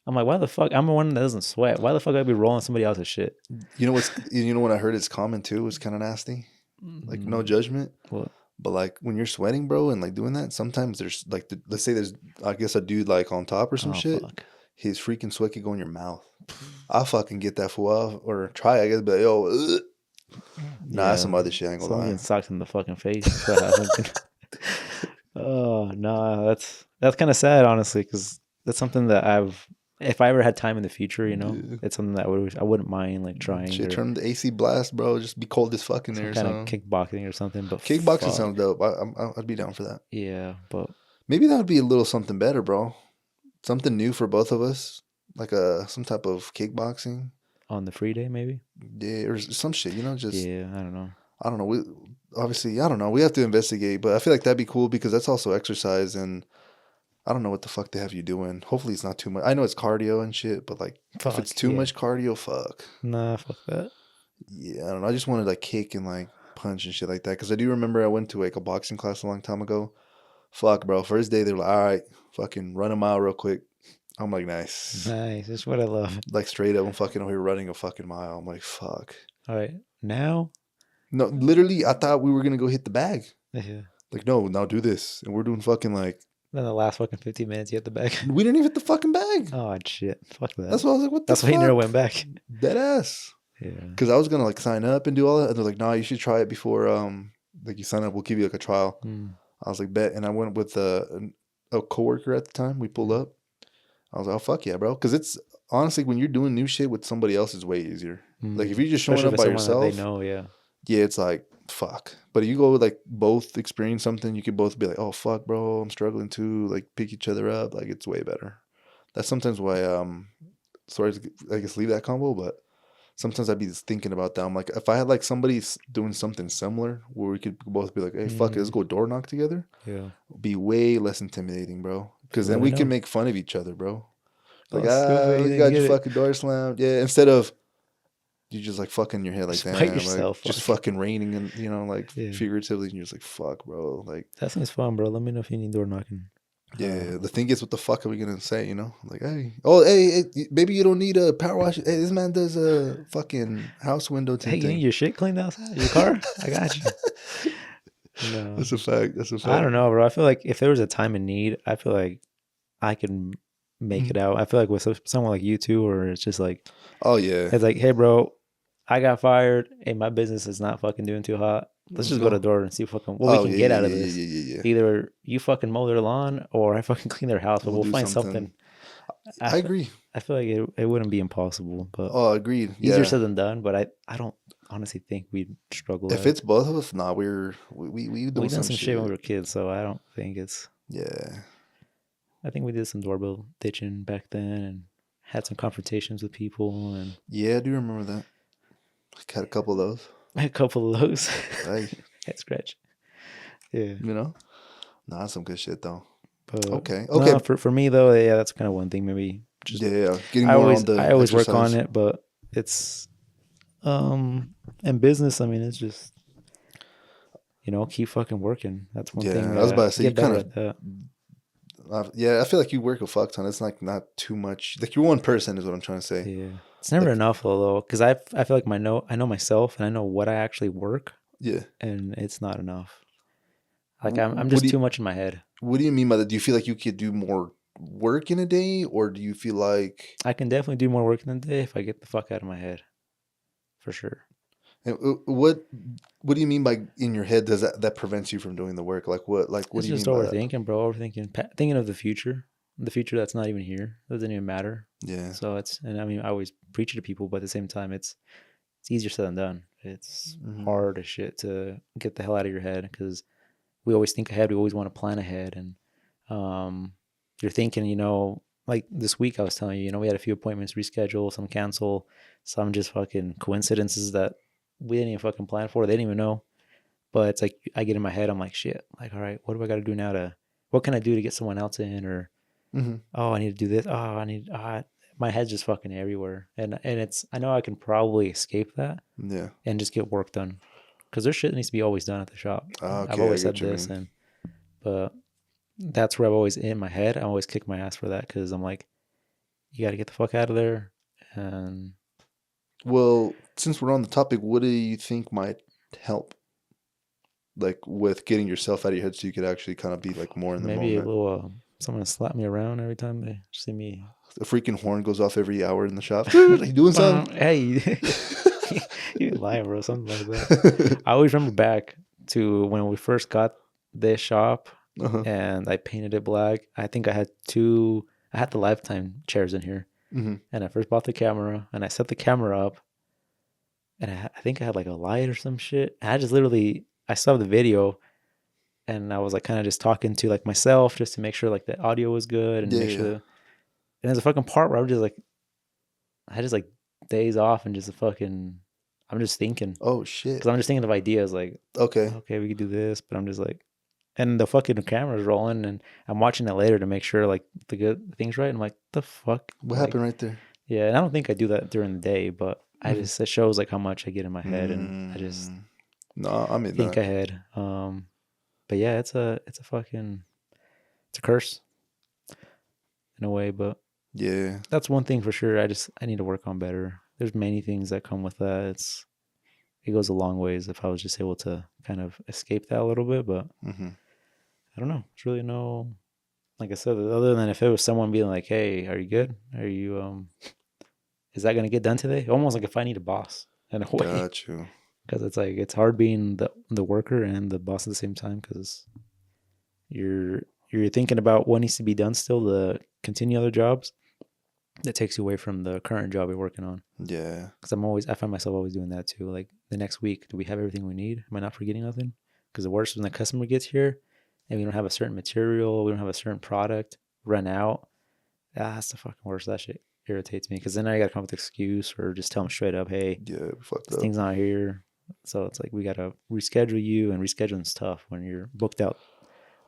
I'm like, why the fuck? I'm the one that doesn't sweat. Why the fuck I'd be rolling somebody else's shit? you know what I heard it's common too. It's kind of nasty. Like no Mm, judgment, what? but like when you're sweating, bro, and like doing that, sometimes there's like let's say there's I guess a dude like on top or some Oh shit. fuck. His freaking sweat could go in your mouth. I fucking get that fool off or try. I guess, but yo, nah, that's Yeah. some other shit. I ain't gonna Someone lie. getting socked in the fucking face. That's what happened. Oh no, that's kind of sad, honestly, because that's something that if I ever had time in the future, Yeah. it's something that I wouldn't mind like trying Shit, or turn the AC blast, bro. Just be cold as fuck in some there or kind of something. kickboxing or something. But Kickboxing fuck, sounds dope. I'd be down for that. yeah, but Maybe that would be a little something better, bro. Something new for both of us, like some type of kickboxing. on the free day maybe. Yeah, or some shit. Just Yeah, I don't know. I don't know. We obviously I don't know. We have to investigate, but I feel like that'd be cool because that's also exercise, and I don't know what the fuck they have you doing. Hopefully it's not too much. I know it's cardio and shit, but like if Fuck it's too yeah. much cardio, fuck. Nah, fuck that. Yeah, I don't know. I just wanted like kick and like punch and shit like that because I do remember I went to like a boxing class a long time ago. Fuck, bro. First day, they're like, all right, fucking run a mile real quick. I'm like, nice. Nice. That's what I love. Like, straight up, I'm fucking over here running a fucking mile. I'm like, fuck. All right. Now, No, literally, I thought we were going to go hit the bag. yeah. Like, no, now do this. And we're doing fucking like, Then the last fucking 15 minutes you hit the back. we didn't even hit the fucking bag. Oh shit. Fuck that. That's why I was like, what the That's why you fuck? never went back. Dead ass. Yeah. Because I was going to like sign up and do all that. And they're like, nah, you should try it before, like you sign up. We'll give you like a trial. Mm. I was like, bet. And I went with a coworker at the time. We pulled up. I was like, oh, fuck yeah, bro. Because it's honestly, when you're doing new shit with somebody else, is way easier. Like, if you're just showing Especially up if by it's someone that yourself, they know, yeah. yeah, it's like, fuck. But if you go like both experience something, you could both be like, oh, fuck, bro, I'm struggling too. Like, pick each other up. Like, it's way better. That's sometimes why, sorry to, I guess, leave that combo, but sometimes I'd be just thinking about that. I'm like, if I had like somebody doing something similar where we could both be like, hey, fuck it, let's go door knock together, Yeah. it'd be way less intimidating, bro. Because Let then me we can know. make fun of each other, bro. Like, Oh, stupid. You you didn't got your get it. fucking door slammed. Yeah, instead of you just like fucking your head like, Just fight damn, like yourself. just Fuck. fucking raining and, like Yeah. figuratively, and you're just like, fuck, bro. Like, That seems fun, bro. Let me know if you need door knocking. yeah, the thing is, what the fuck are we gonna say, Like, hey, oh, hey, maybe you don't need a power wash. Hey, this man does a fucking house window Hey, you need tinting. your shit cleaned outside? Your car? I got you. No. That's a fact. That's a fact. I don't know, bro. I feel like if there was a time in need, I feel like I can make it out. I feel like with someone like you too, or it's just like, Oh yeah. it's like, hey, bro, I got fired. Hey, my business is not fucking doing too hot. Let's just go to the door and see what we Oh can yeah, get yeah, out of yeah, this. yeah, yeah, yeah. Either you fucking mow their lawn or I fucking clean their house, but We'll we'll do find something. something. I agree. I feel like it wouldn't be impossible, but Oh, agreed. easier Yeah. said than done. But I don't honestly think we'd struggle. If it's both of us, nah, we doing we done some some shit when we were kids, so I don't think it's. Yeah. I think we did some doorbell ditching back then and had some confrontations with people and Yeah, I do remember that. I had a couple of those. a couple of those. Hey, Head scratch. Yeah. Nah, that's some good shit though. But Okay. no, for me though, yeah, that's kind of one thing. Maybe just Yeah, getting more on the I always exercise. work on it, but it's in business. I mean, it's just keep fucking working. That's one thing. I was about to say, get you better kind at that. yeah, I feel like you work a fuck ton. It's like not too much. Like you're one person is what I'm trying to say. Yeah, it's never enough though, because I feel like I know myself and I know what I actually work, Yeah. and it's not enough. Like I'm just too much in my head. What do you mean by that? Do you feel like you could do more work in a day, or do you feel like I can definitely do more work in a day if I get the fuck out of my head, for sure. what do you mean by in your head does that prevents you from doing the work? Like what It's do you just mean by that? overthinking, bro. Overthinking, thinking of the future that's not even here. It doesn't even matter. Yeah. So and I mean, I always preach it to people, but at the same time, it's easier said than done. It's hard as shit to get the hell out of your head because we always think ahead. We always want to plan ahead, and you're thinking, like this week I was telling you, we had a few appointments reschedule, some cancel, some just fucking coincidences that we didn't even fucking plan for. They didn't even know. But it's like I get in my head, I'm like, shit, like, all right, what do I got to do now what can I do to get someone else in? Or, oh, I need to do this. My head's just fucking everywhere. And I know I can probably escape that and just get work done. Because there's shit that needs to be always done at the shop. Okay, I've always said this, but that's where I've always in my head. I always kick my ass for that because I'm like, you got to get the fuck out of there. And well, since we're on the topic, what do you think might help, like with getting yourself out of your head, so you could actually kind of be like more in the maybe moment? a little someone slap me around every time they see me. A freaking horn goes off every hour in the shop. You doing something? Hey, you lying, bro? Something like that. I always remember back to when we first got this shop, and I painted it black. I think I had the Lifetime chairs in here, and I first bought the camera, and I set the camera up, and I think I had like a light or some shit. And I saw the video, and I was like kind of just talking to like myself just to make sure like the audio was good and make sure. And there's a fucking part where I just like days off and I'm just thinking. Oh shit! Because I'm just thinking of ideas like, okay, we could do this, but I'm just like, and the fucking camera's rolling, and I'm watching it later to make sure like the good thing's right. And I'm like, the fuck? What happened right there? Yeah, and I don't think I do that during the day, but it shows like how much I get in my head, and I just think ahead. But yeah, it's a curse in a way, but yeah, that's one thing for sure. I need to work on better. There's many things that come with that. It goes a long ways if I was just able to kind of escape that a little bit, but I don't know. It's really no, like I said, other than if it was someone being like, "Hey, are you good? Are you is that gonna get done today?" Almost like if I need a boss in a way. Got you. Because it's like it's hard being the worker and the boss at the same time because you're thinking about what needs to be done still to continue other jobs. That takes you away from the current job you're working on. Yeah. Because I find myself always doing that too. Like the next week, do we have everything we need? Am I not forgetting nothing? Because the worst is when the customer gets here and we don't have a certain material, we don't have a certain product, run out. That's the fucking worst. That shit irritates me because then I got to come up with an excuse or just tell them straight up, hey, this thing's not here. So it's like we got to reschedule you, and rescheduling's tough when you're booked out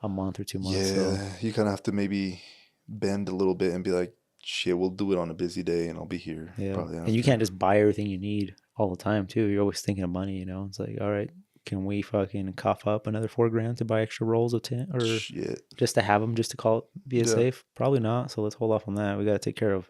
a month or 2 months. Yeah, so you kind of have to maybe bend a little bit and be like, shit, we'll do it on a busy day and I'll be here. Yeah. And you can't just buy everything you need all the time too. You're always thinking of money, It's like, all right, can we fucking cough up another $4,000 to buy extra rolls of tin or just to have them, just to call it, be it safe? Probably not. So let's hold off on that. We got to take care of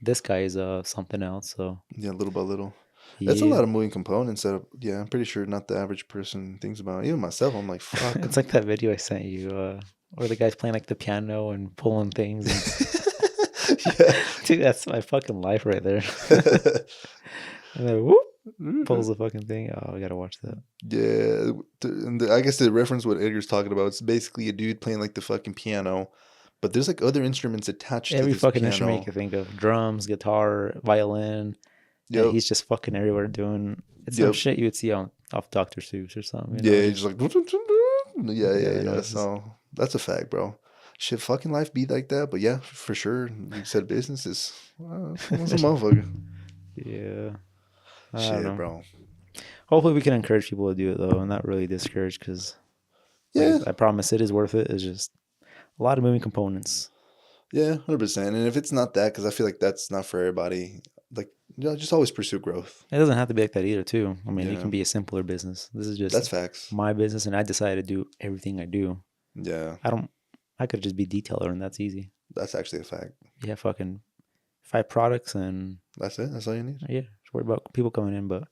this guy's something else. So yeah, little by little. That's a lot of moving components that, I'm pretty sure not the average person thinks about. Even myself, I'm like, fuck. It's like that video I sent you where the guy's playing like the piano and pulling things. And dude, that's my fucking life right there. And then whoop, pulls the fucking thing. Oh, we gotta watch that. Yeah, I guess the reference what Edgar's talking about, it's basically a dude playing like the fucking piano, but there's like other instruments attached to this fucking piano. Instrument you can think of: drums, guitar, violin. Yeah, he's just fucking everywhere doing some shit you would see off Dr. Seuss or something. He's just like yeah. So that's a fact, bro. Shit, fucking life be like that, but yeah, for sure. You said business is what's a motherfucker. Yeah. Shit, bro. Hopefully we can encourage people to do it though, and not really discourage because I promise it is worth it. It's just a lot of moving components. Yeah, 100%. And if it's not that, because I feel like that's not for everybody, like, just always pursue growth. It doesn't have to be like that either, too. I mean, it can be a simpler business. This is just that's facts. My business, and I decided to do everything I do. Yeah. I could just be detailer, and that's easy. That's actually a fact. Yeah, fucking 5 products, and that's it. That's all you need. Yeah, just worry about people coming in, but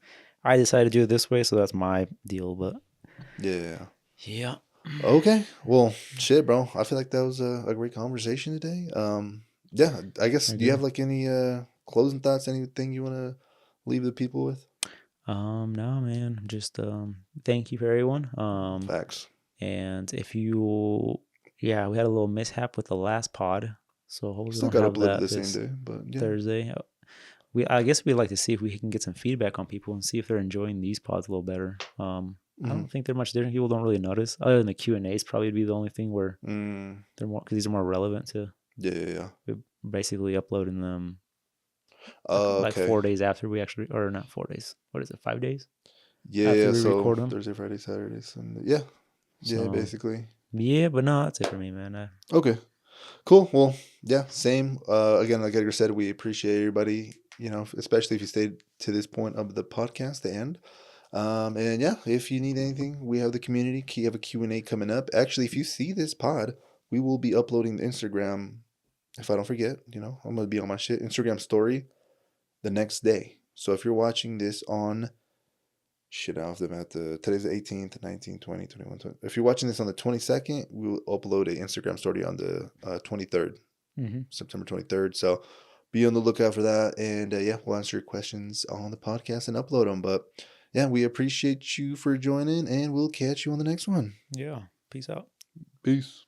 I decided to do it this way, so that's my deal. But yeah. Okay. Well, shit, bro. I feel like that was a great conversation today. Yeah, I guess, I do you agree. have like any closing thoughts, anything you want to leave the people with? No, man. Just thank you for everyone. Facts. And if you, yeah, we had a little mishap with the last pod, so hopefully we Still don't got have uploaded that the same this day, but yeah. Thursday. I guess we'd like to see if we can get some feedback on people and see if they're enjoying these pods a little better. I Mm-hmm. don't think they're much different. People don't really notice, other than the Q&As. Probably would be the only thing where Mm, they're more, because these are more relevant to. yeah. We're basically uploading them like Okay. 4 days after we actually, or not 4 days. What is it? 5 days after Yeah, we so record them. Thursday, Friday, Saturday, Sunday. Yeah. Yeah, So basically. yeah, but no, that's it for me, man. Okay. Cool. Well, yeah, same. Again, like Edgar said, we appreciate everybody, especially if you stayed to this point of the podcast, the end. And yeah, if you need anything, we have the community. We have a Q&A coming up. Actually, if you see this pod, we will be uploading the Instagram. If I don't forget, I'm going to be on my shit. Instagram story the next day. So if you're watching this on, shit, I have them at today's the 18th, 19th, 20, 21, 20. If you're watching this on the 22nd, we'll upload an Instagram story on the 23rd. Mm-hmm. September 23rd. So be on the lookout for that. And yeah, we'll answer your questions on the podcast and upload them. But yeah, we appreciate you for joining, and we'll catch you on the next one. Yeah. Peace out. Peace.